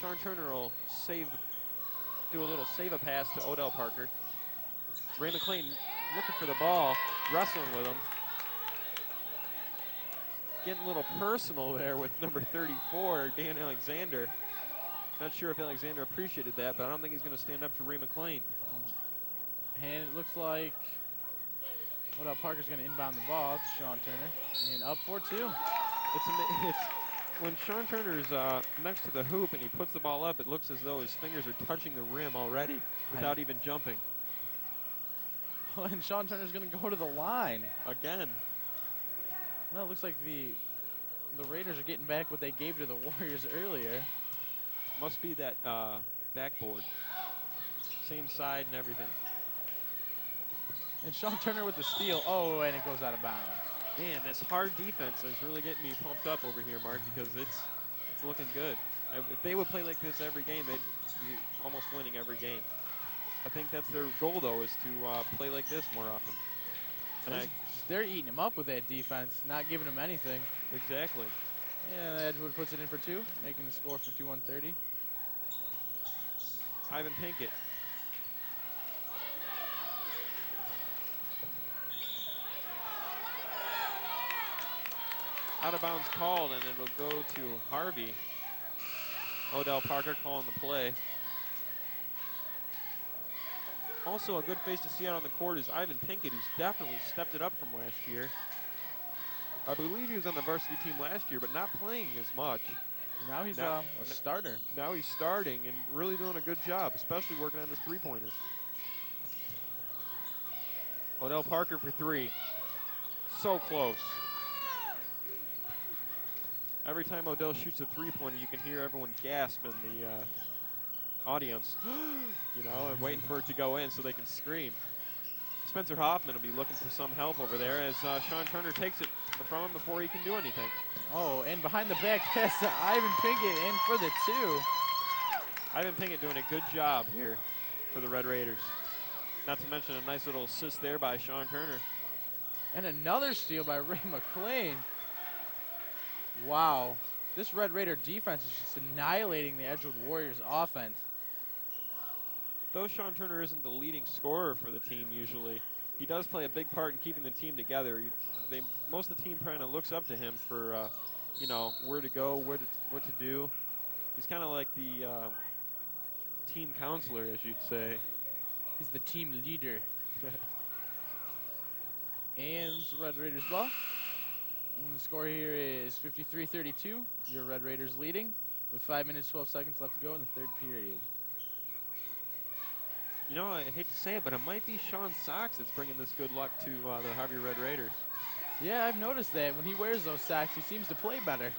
Sean Turner will do a little save a pass to Odell Parker. Ray McLean looking for the ball, wrestling with him. Getting a little personal there with number 34, Dan Alexander. Not sure if Alexander appreciated that, but I don't think he's going to stand up to Ray McLean. And it looks like Odell Parker's going to inbound the ball to Sean Turner. And up 4-2. It's when Sean Turner's next to the hoop and he puts the ball up, it looks as though his fingers are touching the rim already without even jumping. And Sean Turner's going to go to the line. Again. Well, it looks like the Raiders are getting back what they gave to the Warriors earlier. Must be that backboard. Same side and everything. And Sean Turner with the steal. Oh, and it goes out of bounds. Man, this hard defense is really getting me pumped up over here, Mark, because it's looking good. If they would play like this every game, they'd be almost winning every game. I think that's their goal, though, is to play like this more often. And They're eating him up with that defense, not giving him anything. Exactly. And Edgewood puts it in for 2, making the score 51-30. Ivan Pinkett. Out of bounds called, and it'll go to Harvey. Odell Parker calling the play. Also, a good face to see out on the court is Ivan Pinkett, who's definitely stepped it up from last year. I believe he was on the varsity team last year, but not playing as much. Now he's a starter. Now he's starting and really doing a good job, especially working on his three-pointers. Odell Parker for 3. So close. Every time Odell shoots a three-pointer, you can hear everyone gasp in the audience, you know, and waiting for it to go in so they can scream. Spencer Hoffman will be looking for some help over there as Sean Turner takes it from him before he can do anything. Oh, and behind the back pass to Ivan Pinkett in for the 2. Ivan Pinkett doing a good job here for the Red Raiders. Not to mention a nice little assist there by Sean Turner. And another steal by Ray McLean. Wow. This Red Raider defense is just annihilating the Edgewood Warriors offense. Though Sean Turner isn't the leading scorer for the team usually, he does play a big part in keeping the team together. Most of the team kind of looks up to him for, you know, where to go, what to do. He's kind of like the team counselor, as you'd say. He's the team leader. And Red Raiders ball. And the score here is 53-32. Your Red Raiders leading with 5 minutes, 12 seconds left to go in the 3rd period. You know, I hate to say it, but it might be Sean Sox that's bringing this good luck to the Harvey Red Raiders. Yeah, I've noticed that. When he wears those socks, he seems to play better.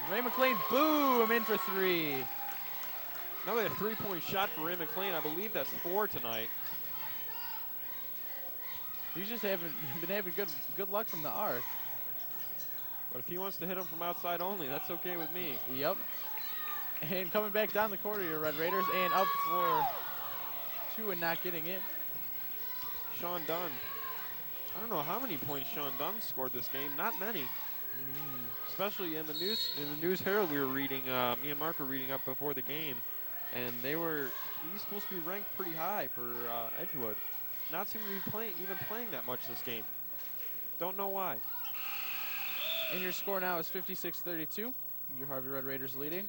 Ray McLean, boom, in for 3. Another 3-point shot for Ray McLean. I believe that's 4 tonight. He's just been having good luck from the arc. But if he wants to hit him from outside only, that's okay with me. Yep. And coming back down the court, your Red Raiders, and up for 2 and not getting it. Sean Dunn. I don't know how many points Sean Dunn scored this game. Not many. Especially in the news Herald we were reading, me and Mark were reading up before the game, and he's supposed to be ranked pretty high for Edgewood. Not seem to be even playing that much this game. Don't know why. And your score now is 56-32. Your Harvey Red Raiders leading.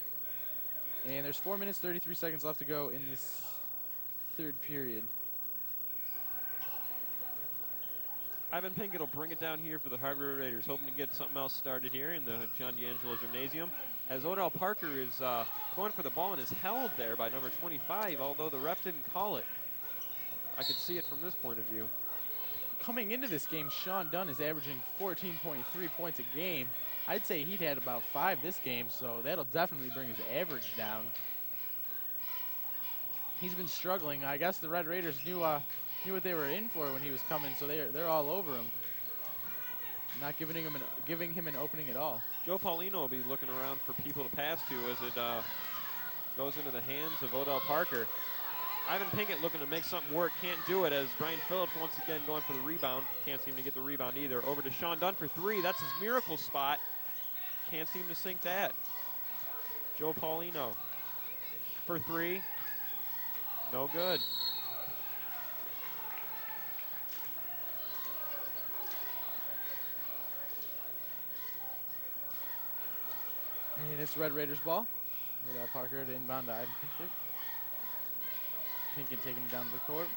And there's 4 minutes, 33 seconds left to go in this 3rd period. Ivan Pinkett will bring it down here for the Harvey Red Raiders, hoping to get something else started here in the John D'Angelo Gymnasium. As Odell Parker is going for the ball and is held there by number 25, although the ref didn't call it. I could see it from this point of view. Coming into this game, Sean Dunn is averaging 14.3 points a game. I'd say he'd had about 5 this game, so that'll definitely bring his average down. He's been struggling. I guess the Red Raiders knew what they were in for when he was coming, so they're all over him. Not giving him an opening at all. Joe Paulino will be looking around for people to pass to as it goes into the hands of Odell Parker. Ivan Pinkett looking to make something work, can't do it as Brian Phillips once again going for the rebound. Can't seem to get the rebound either. Over to Sean Dunn for 3. That's his miracle spot. Can't seem to sink that. Joe Paulino for 3. No good. And it's Red Raiders ball. Odell Parker to inbound to Ivan Pinkett. Pinkett taking it down to the court.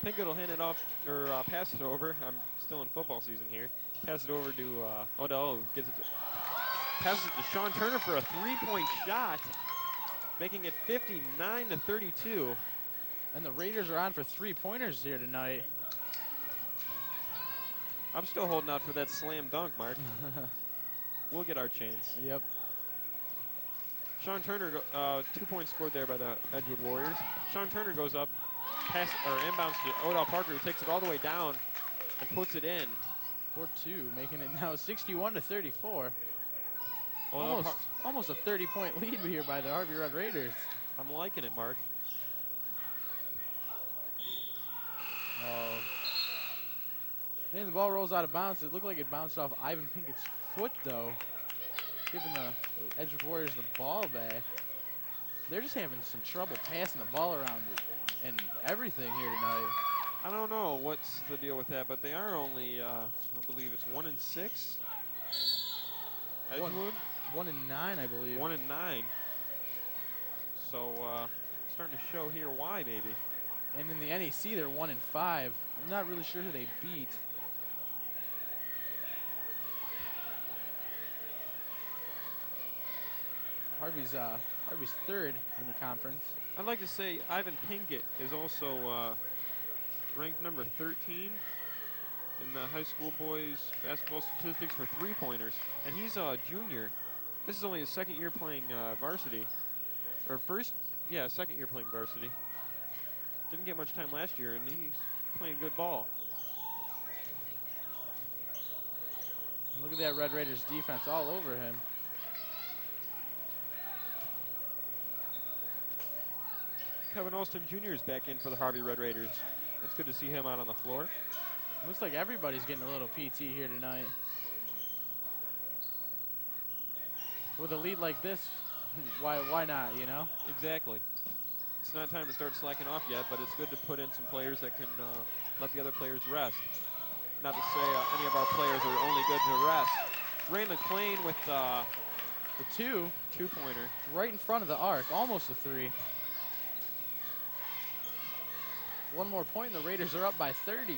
Pinkett will hand it off, or pass it over. I'm still in football season here. Pass it over to Odell, who gets it passes it to Sean Turner for a 3-point shot, making it 59-32. And the Raiders are on for 3-pointers here tonight. I'm still holding out for that slam dunk, Mark. We'll get our chance. Yep. Sean Turner, 2 points scored there by the Edgewood Warriors. Sean Turner goes up, inbounds to Odell Parker, who takes it all the way down and puts it in. 4-2, making it now 61-34. Almost a 30-point lead here by the Harvey Red Raiders. I'm liking it, Mark. And the ball rolls out of bounds. It looked like it bounced off Ivan Pinkett's foot, though, giving the Edgewood Warriors the ball back. They're just having some trouble passing the ball around and everything here tonight. I don't know what's the deal with that, but they are only, I believe it's 1-6. Edgewood? 1-9, I believe. 1-9. So, starting to show here why, maybe. And in the NEC, they're 1-5. I'm not really sure who they beat. Harvey's third in the conference. I'd like to say Ivan Pinkett is also ranked number 13 in the high school boys basketball statistics for three-pointers, and he's a junior. This is only his second year playing varsity, or second year playing varsity. Didn't get much time last year, and he's playing good ball. Look at that Red Raiders defense all over him. Kevin Alston Jr. is back in for the Harvey Red Raiders. It's good to see him out on the floor. Looks like everybody's getting a little PT here tonight. With a lead like this, why not, you know? Exactly. It's not time to start slacking off yet, but it's good to put in some players that can let the other players rest. Not to say any of our players are only good to rest. Ray McLean with the two-pointer. Right in front of the arc, almost a three. One more point, and the Raiders are up by 30.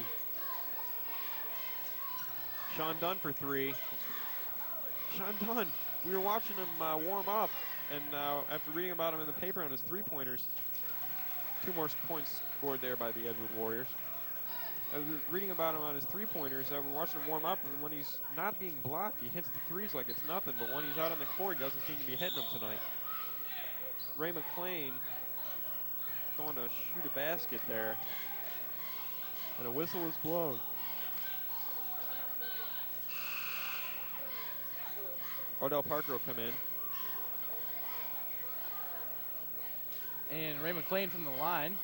Sean Dunn for three. Sean Dunn, we were watching him warm up, and after reading about him in the paper on his three-pointers, 2 more points scored there by the Edgewood Warriors. I was reading about him on his three-pointers. I was watching him warm up, and when he's not being blocked, he hits the threes like it's nothing, but when he's out on the court, he doesn't seem to be hitting them tonight. Ray McLean going to shoot a basket there, and a whistle is blown. Odell Parker will come in. And Ray McLean from the line.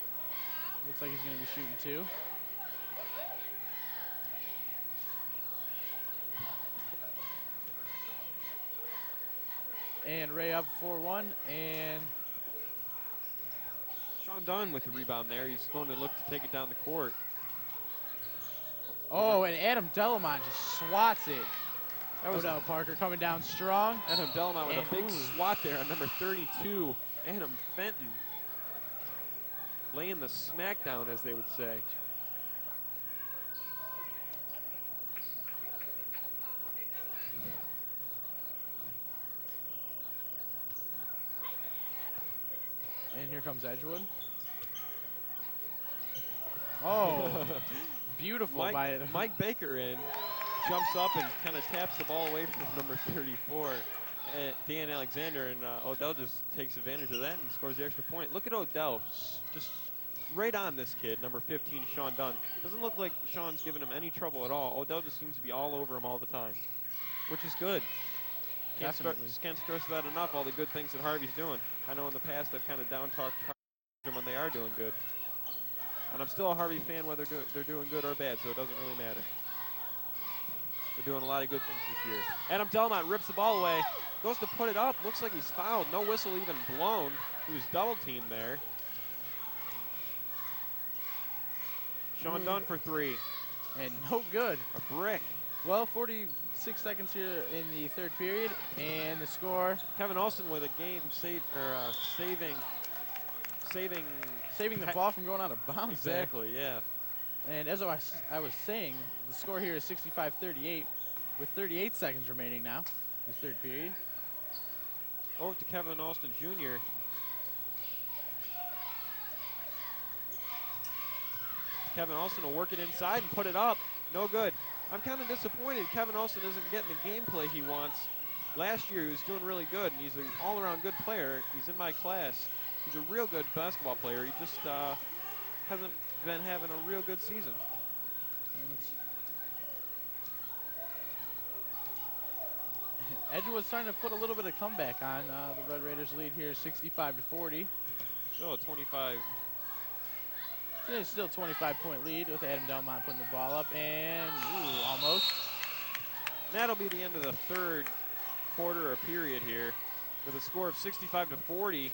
Looks like he's going to be shooting two. And Ray up 4-1, and Sean Dunn with the rebound there. He's going to look to take it down the court. Oh, and Adam Delamont just swats it. That was Odell Parker coming down strong. Adam Delamont with a big swat there on number 32, Adam Fenton. Laying the smackdown, as they would say. And here comes Edgewood. Oh, beautiful by Mike Baker jumps up and kind of taps the ball away from number 34, Dan Alexander, and Odell just takes advantage of that and scores the extra point. Look at Odell, just right on this kid, number 15, Sean Dunn. Doesn't look like Sean's giving him any trouble at all. Odell just seems to be all over him all the time, which is good. Can't stress that enough, all the good things that Harvey's doing. I know in the past I've kind of down-talked them when they are doing good. And I'm still a Harvey fan whether they're doing good or bad, so it doesn't really matter. They're doing a lot of good things this year. Adam Delamont rips the ball away, goes to put it up, looks like he's fouled. No whistle even blown. He was double-teamed there. Sean Dunn for three. And no good. A brick. Well, 46 seconds here in the third period, and the score. Kevin Alston with a game saving the ball from going out of bounds. Exactly, yeah. And as I was saying, the score here is 65-38 with 38 seconds remaining now in the third period. Over to Kevin Alston Jr. Kevin Alston will work it inside and put it up. No good. I'm kind of disappointed Kevin Alston isn't getting the gameplay he wants. Last year he was doing really good, and he's an all-around good player. He's in my class. He's a real good basketball player. He just hasn't been having a real good season. Edgewood's starting to put a little bit of comeback on. The Red Raiders lead here 65-40. So a 25 It's still 25-point lead with Adam Delmont putting the ball up, and almost. And that'll be the end of the third quarter or period here. With a score of 65-40,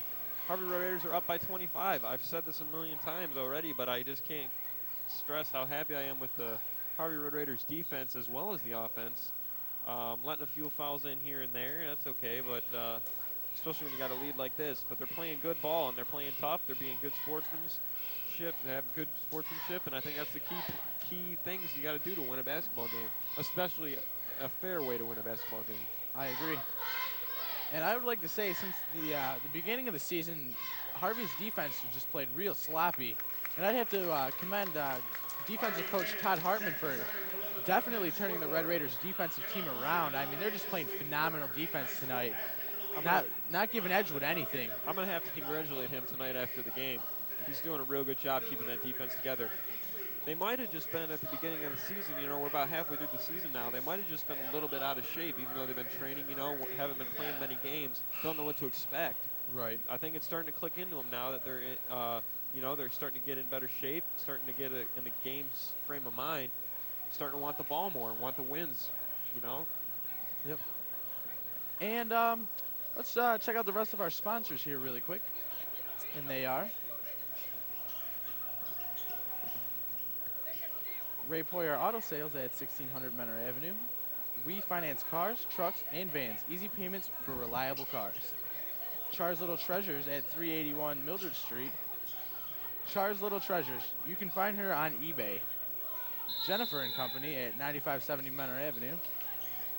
Harvey Road Raiders are up by 25. I've said this a million times already, but I just can't stress how happy I am with the Harvey Road Raiders defense as well as the offense. Letting a few fouls in here and there, that's okay, but especially when you got a lead like this. But they're playing good ball, and they're playing tough. They're being good sportsmanship. They have good sportsmanship, and I think that's the key things you got to do to win a basketball game, especially a fair way to win a basketball game. I agree. And I would like to say, since the beginning of the season, Harvey's defense has just played real sloppy. And I'd have to commend defensive coach Todd Hartman for definitely turning the Red Raiders defensive team around. I mean, they're just playing phenomenal defense tonight. Not giving Edgewood anything. I'm going to have to congratulate him tonight after the game. He's doing a real good job keeping that defense together. They might have just been at the beginning of the season, we're about halfway through the season now. They might have just been a little bit out of shape, even though they've been training, haven't been playing many games, don't know what to expect. Right. I think it's starting to click into them now that they're, they're starting to get in better shape, starting to get in the game's frame of mind, starting to want the ball more, want the wins, Yep. And let's check out the rest of our sponsors here really quick. And they are Ray Poyer Auto Sales at 1600 Menor Avenue. We finance cars, trucks, and vans. Easy payments for reliable cars. Char's Little Treasures at 381 Mildred Street. Char's Little Treasures. You can find her on eBay. Jennifer and Company at 9570 Menor Avenue.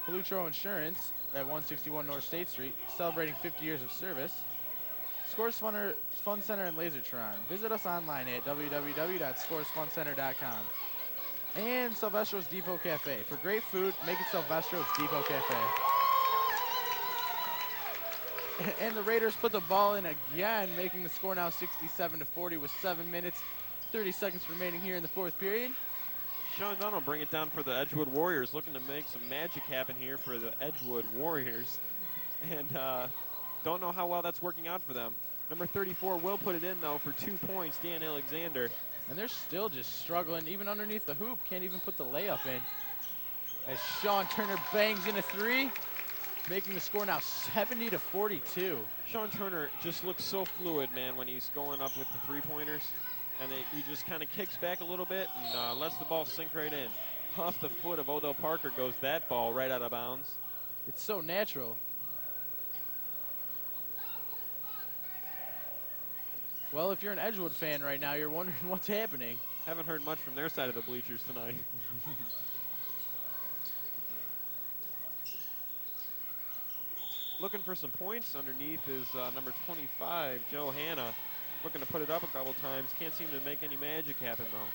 Palutro Insurance at 161 North State Street, celebrating 50 years of service. Scores Fun Center and Lasertron. Visit us online at www.scoresfuncenter.com. And Silvestro's Depot Cafe. For great food, make it Silvestro's Depot Cafe. And the Raiders put the ball in again, making the score now 67-40 with 7 minutes, 30 seconds remaining here in the fourth period. Sean Dunn will bring it down for the Edgewood Warriors, looking to make some magic happen here for the Edgewood Warriors. And don't know how well that's working out for them. Number 34 will put it in, though, for 2 points, Dan Alexander. And they're still just struggling, even underneath the hoop. Can't even put the layup in. As Sean Turner bangs in a three, making the score now 70-42. Sean Turner just looks so fluid, man, when he's going up with the three-pointers. And he just kind of kicks back a little bit and lets the ball sink right in. Off the foot of Odell Parker goes that ball right out of bounds. It's so natural. Well, if you're an Edgewood fan right now, you're wondering what's happening. Haven't heard much from their side of the bleachers tonight. Looking for some points underneath is number 25, Joe Hanna. Looking to put it up a couple times. Can't seem to make any magic happen, though.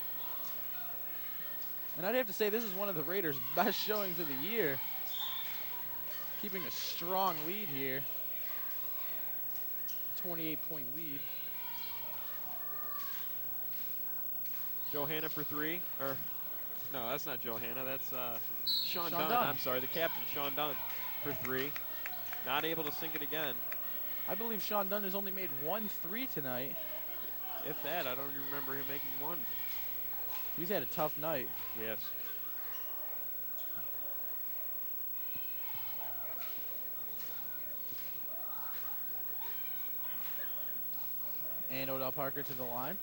And I'd have to say this is one of the Raiders' best showings of the year. Keeping a strong lead here. 28-point lead. Johanna for three. No, that's not Johanna. That's Sean Dunn. Dunn. I'm sorry, the captain, Sean Dunn, for three. Not able to sink it again. I believe Sean Dunn has only made 1 3 tonight. If that, I don't even remember him making one. He's had a tough night. Yes. And Odell Parker to the line.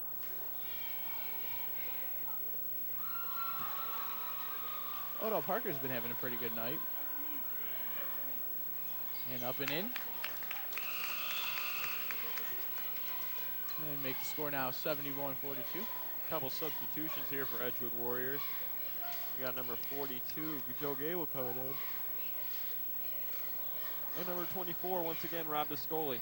Odell Parker's been having a pretty good night. And up and in. And make the score now 71-42. Couple substitutions here for Edgewood Warriors. We got number 42, Joe Gable coming in. And number 24, once again, Rob Descoli.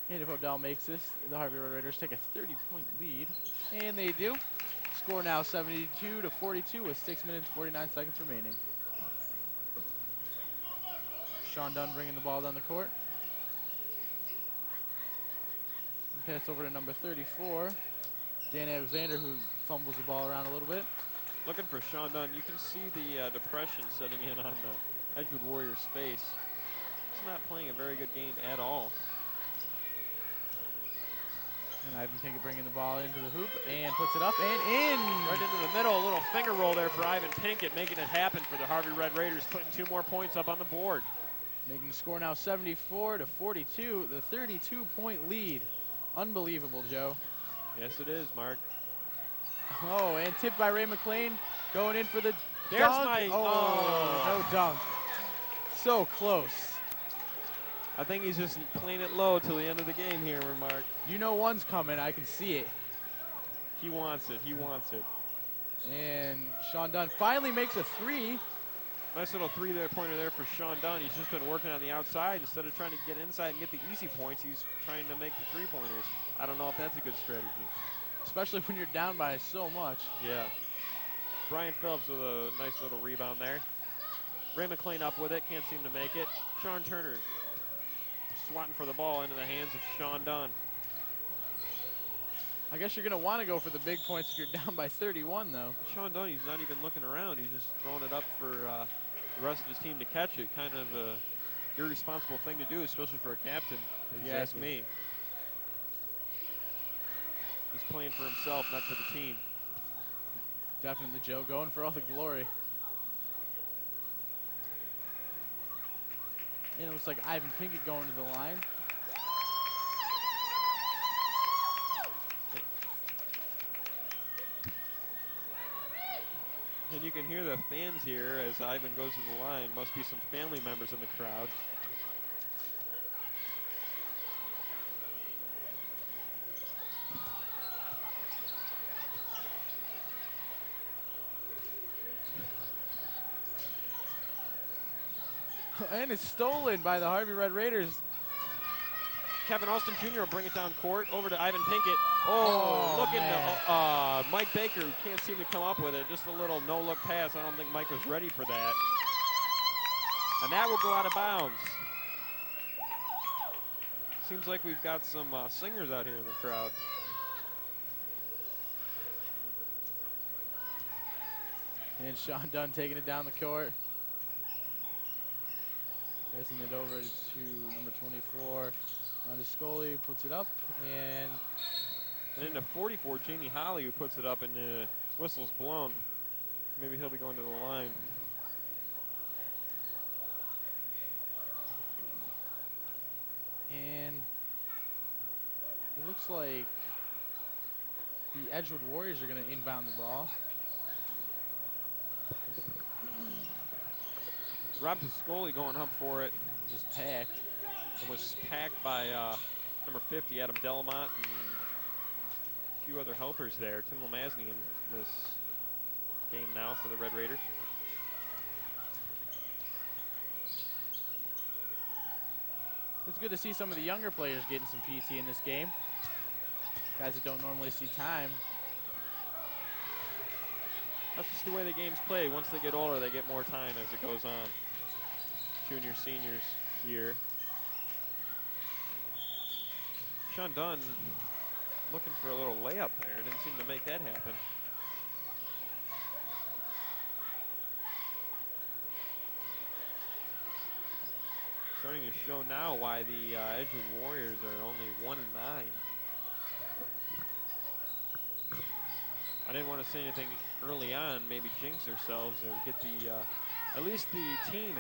And if Odell makes this, the Harvey Road Raiders take a 30-point lead. And they do. Score now 72-42 with 6 minutes, 49 seconds remaining. Sean Dunn bringing the ball down the court. And pass over to number 34, Dan Alexander, who fumbles the ball around a little bit. Looking for Sean Dunn. You can see the depression setting in on the Edgewood Warriors' face. He's not playing a very good game at all. Ivan Pinkett bringing the ball into the hoop and puts it up and in. Right into the middle, a little finger roll there for Ivan Pinkett, making it happen for the Harvey Red Raiders, putting 2 more points up on the board. Making the score now 74-42, the 32-point lead. Unbelievable, Joe. Yes, it is, Mark. Oh, and tipped by Ray McLean, going in for the There's dunk. my... No dunk. So close. I think he's just playing it low till the end of the game here, Mark. You know one's coming. I can see it. He wants it. He wants it. And Sean Dunn finally makes a 3. Nice little 3-pointer there for Sean Dunn. He's just been working on the outside. Instead of trying to get inside and get the easy points, he's trying to make the 3-pointers. I don't know if that's a good strategy. Especially when you're down by so much. Yeah. Brian Phillips with a nice little rebound there. Ray McLean up with it. Can't seem to make it. Sean Turner swatting for the ball into the hands of Sean Dunn. I guess you're going to want to go for the big points if you're down by 31, though. Sean Dunn, he's not even looking around. He's just throwing it up for the rest of his team to catch it. Kind of a irresponsible thing to do, especially for a captain, if you ask me. He's playing for himself, not for the team. Definitely, Joe, going for all the glory. And it looks like Ivan Pinkett going to the line. And you can hear the fans here as Ivan goes to the line. Must be some family members in the crowd. And it's stolen by the Harvey Red Raiders. Kevin Austin Jr. will bring it down court over to Ivan Pinkett. Oh, looking to Mike Baker, who can't seem to come up with it. Just a little no-look pass. I don't think Mike was ready for that. And that will go out of bounds. Seems like we've got some singers out here in the crowd. And Sean Dunn taking it down the court. Passing it over to number 24. On to Scully, puts it up, and into 44, Jamie Holly, who puts it up, and the whistle's blown. Maybe he'll be going to the line. And it looks like the Edgewood Warriors are going to inbound the ball. Rob Scully going up for it. Just packed. It was packed by number 50, Adam Delamont, and a few other helpers there. Tim Lemazney in this game now for the Red Raiders. It's good to see some of the younger players getting some PT in this game. Guys that don't normally see time. That's just the way the game's played. Once they get older, they get more time as it goes on. Junior, seniors year. Sean Dunn looking for a little layup there. Didn't seem to make that happen. Starting to show now why the Edgewood Warriors are only 1-9. I didn't want to say anything early on, maybe jinx ourselves or get the, at least the team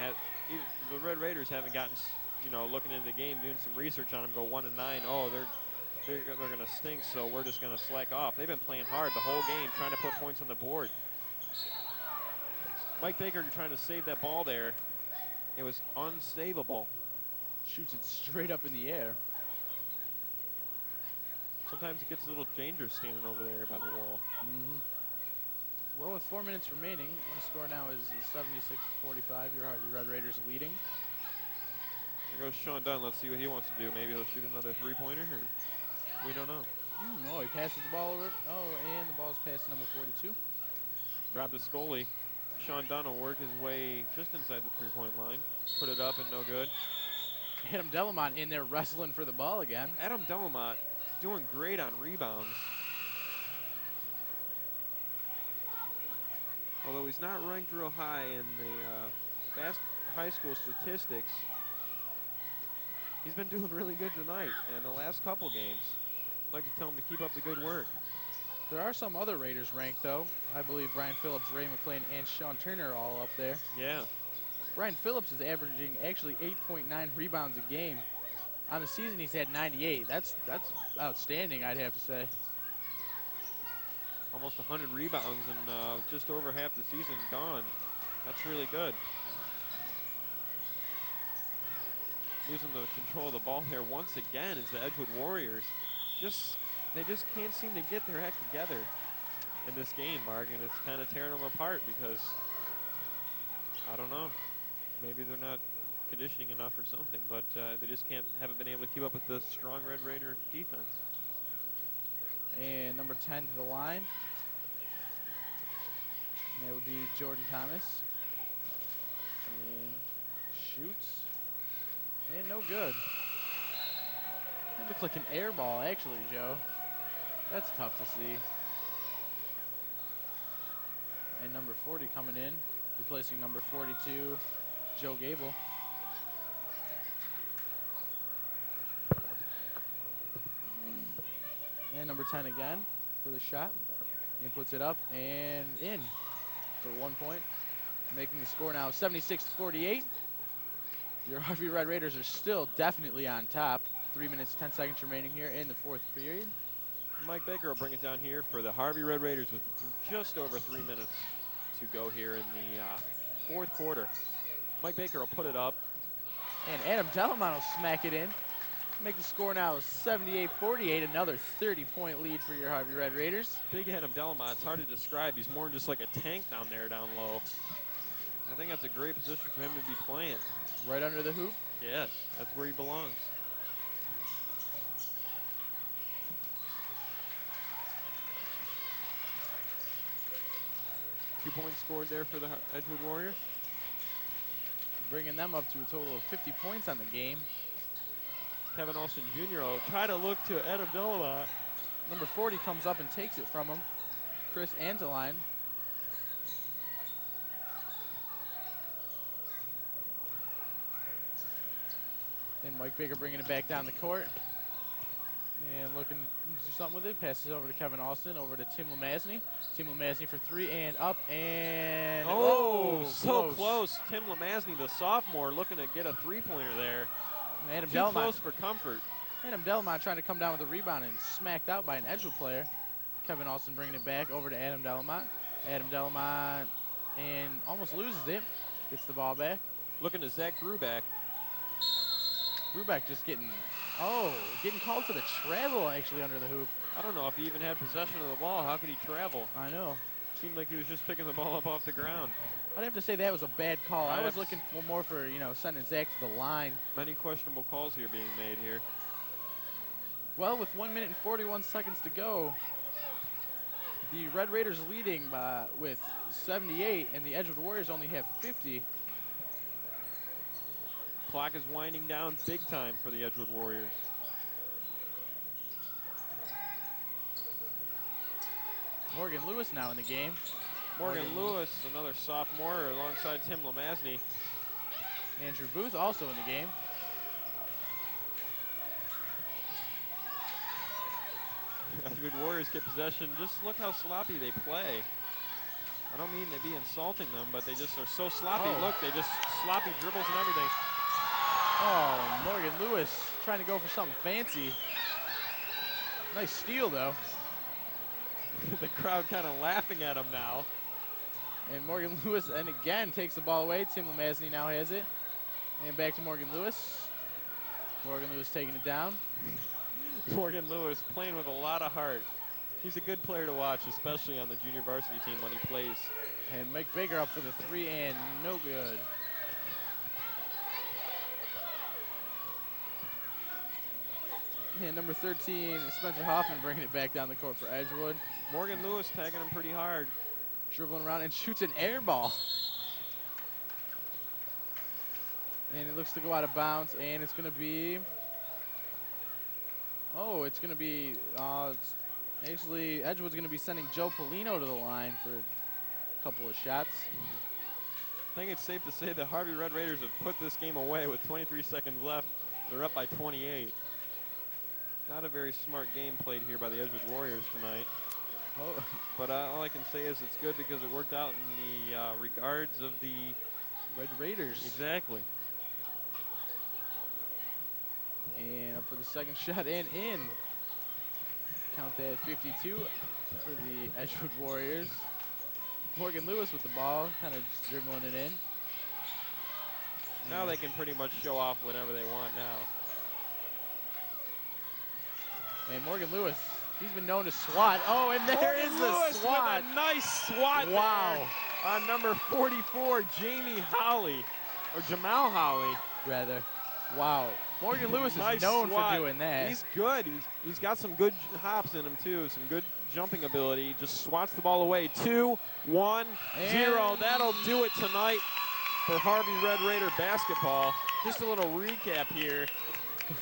the Red Raiders haven't gotten, looking into the game, doing some research on them, go 1-9. Oh, they're going to stink, so we're just going to slack off. They've been playing hard the whole game, trying to put points on the board. Mike Baker trying to save that ball there. It was unsavable. Shoots it straight up in the air. Sometimes it gets a little dangerous standing over there by the wall. Mm-hmm. Well, with 4 minutes remaining, the score now is 76-45. Your Harvey Red Raiders leading. There goes Sean Dunn. Let's see what he wants to do. Maybe he'll shoot another three-pointer, or we don't know. No, he passes the ball over. Oh, and the ball's passed to number 42. Grab the Scully. Sean Dunn will work his way just inside the three-point line. Put it up and no good. Adam Delamont in there wrestling for the ball again. Adam Delamont doing great on rebounds. Although he's not ranked real high in the high school statistics, he's been doing really good tonight in the last couple games. like to tell them to keep up the good work. There are some other Raiders ranked, though. I believe Brian Phillips, Ray McClain, and Sean Turner are all up there. Yeah. Brian Phillips is averaging actually 8.9 rebounds a game. On the season, he's had 98. That's outstanding, I'd have to say. Almost 100 rebounds and just over half the season gone. That's really good. Losing the control of the ball here once again is the Edgewood Warriors. They just can't seem to get their act together in this game, Mark, and it's kind of tearing them apart because, I don't know, maybe they're not conditioning enough or something, but they just haven't been able to keep up with the strong Red Raider defense. And number 10 to the line. And that would be Jordan Thomas. And shoots. And no good. It looks like an air ball, actually, Joe. That's tough to see. And number 40 coming in, replacing number 42, Joe Gable. And number 10 again for the shot. And puts it up and in for 1 point. Making the score now 76-48. Your Harvey Red Raiders are still definitely on top. 3 minutes, 10 seconds remaining here in the fourth period. Mike Baker will bring it down here for the Harvey Red Raiders with just over 3 minutes to go here in the fourth quarter. Mike Baker will put it up. And Adam Delamont will smack it in. Make the score now 78-48, another 30-point lead for your Harvey Red Raiders. Big Adam Delamont, it's hard to describe. He's more just like a tank down there down low. I think that's a great position for him to be playing. Right under the hoop? Yes, that's where he belongs. Two points scored there for the Edgewood Warriors. Bringing them up to a total of 50 points on the game. Kevin Olsen Jr. will try to look to Adam Delamont. Number 40 comes up and takes it from him. Chris Anteline. And Mike Baker bringing it back down the court. And looking to do something with it. Passes over to Kevin Austin, over to Tim Lemasny. Tim Lemasny for three and up and so close. Tim Lemasny, the sophomore, looking to get a three-pointer there. Adam Too Delamont, close for comfort. Adam Delamont trying to come down with a rebound and smacked out by an Edgewood player. Kevin Austin bringing it back over to Adam Delamont. Adam Delamont and almost loses it. Gets the ball back. Looking to Zach Brubeck. Brubeck just getting called for the travel actually under the hoop. I don't know if he even had possession of the ball. How could he travel? I know. Seemed like he was just picking the ball up off the ground. I'd have to say that was a bad call. I was looking for more for, sending Zach to the line. Many questionable calls here being made here. Well, with 1 minute and 41 seconds to go, the Red Raiders leading with 78, and the Edgewood Warriors only have 50. Clock is winding down big time for the Edgewood Warriors. Morgan Lewis now in the game. Morgan Lewis, another sophomore, alongside Tim Lemasny. Andrew Booth also in the game. Edgewood Warriors get possession. Just look how sloppy they play. I don't mean to be insulting them, but they just are so sloppy. Oh. Look, they just sloppy dribbles and everything. Oh, Morgan Lewis trying to go for something fancy. Nice steal, though. The crowd kind of laughing at him now. And Morgan Lewis, and again, takes the ball away. Tim Lemasny now has it. And back to Morgan Lewis. Morgan Lewis taking it down. Morgan Lewis playing with a lot of heart. He's a good player to watch, especially on the junior varsity team when he plays. And Mike Baker up for the three, and no good. And number 13, Spencer Hoffman bringing it back down the court for Edgewood. Morgan Lewis tagging him pretty hard. Dribbling around and shoots an air ball. And it looks to go out of bounds, and it's going to be... actually, Edgewood's going to be sending Joe Polino to the line for a couple of shots. I think it's safe to say the Harvey Red Raiders have put this game away with 23 seconds left. They're up by 28. Not a very smart game played here by the Edgewood Warriors tonight. Oh, But all I can say is it's good because it worked out in the regards of the Red Raiders. exactly. And up for the second shot and in. Count that 52 for the Edgewood Warriors. Morgan Lewis with the ball, kind of dribbling it in. Now they can pretty much show off whatever they want now. And Morgan Lewis, he's been known to swat. Oh, and there is the Lewis swat. with a nice swat Wow. there on number 44, Jamie Holly, or Jamal Holly. Rather. Wow. Morgan Lewis Nice is known swat. for doing that. He's good. He's got some good hops in him, too. Some good jumping ability. Just swats the ball away. 2, 1, 0. And- That'll do it tonight for Harvey Red Raider basketball. Just a little recap here.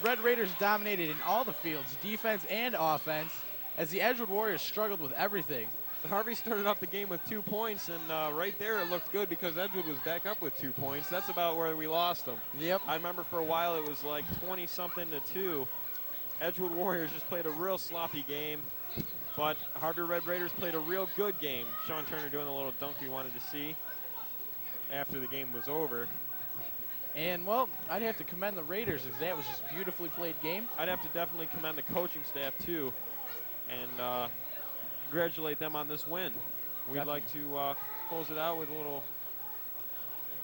Red Raiders dominated in all the fields, defense and offense, as the Edgewood Warriors struggled with everything. Harvey started off the game with 2 points, and right there it looked good because Edgewood was back up with 2 points. That's about where we lost them. Yep. I remember for a while it was like 20-something to 2. Edgewood Warriors just played a real sloppy game, but Harvey Red Raiders played a real good game. Sean Turner doing the little dunk we wanted to see after the game was over. And, well, I'd have to commend the Raiders because that was just a beautifully played game. I'd have to definitely commend the coaching staff, too, and congratulate them on this win. We'd Definitely. like to close it out with a little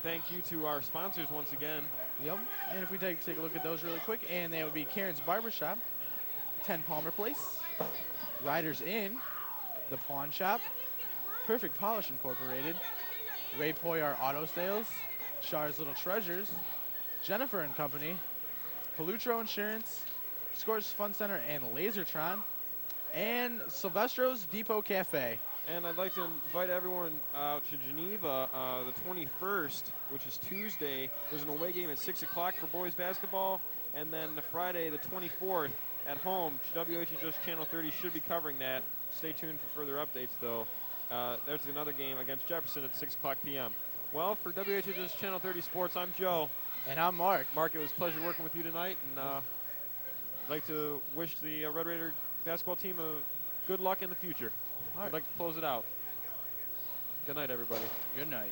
thank you to our sponsors once again. Yep. And if we take a look at those really quick, and that would be Karen's Barbershop, 10 Palmer Place, Riders Inn, The Pawn Shop, Perfect Polish Incorporated, Ray Poyar Auto Sales, Char's Little Treasures, Jennifer and Company, Palutro Insurance, Scores Fun Center and Lasertron, and Silvestro's Depot Cafe. And I'd like to invite everyone out to Geneva the 21st, which is Tuesday. There's an away game at 6 o'clock for boys basketball. And then the Friday, the 24th, at home, WHHS Channel 30 should be covering that. Stay tuned for further updates, though. There's another game against Jefferson at 6 o'clock p.m. Well, for WHHS Channel 30 Sports, I'm Joe. And I'm Mark. Mark, it was a pleasure working with you tonight. And I'd like to wish the Red Raider basketball team good luck in the future. All right. I'd like to close it out. Good night, everybody. Good night.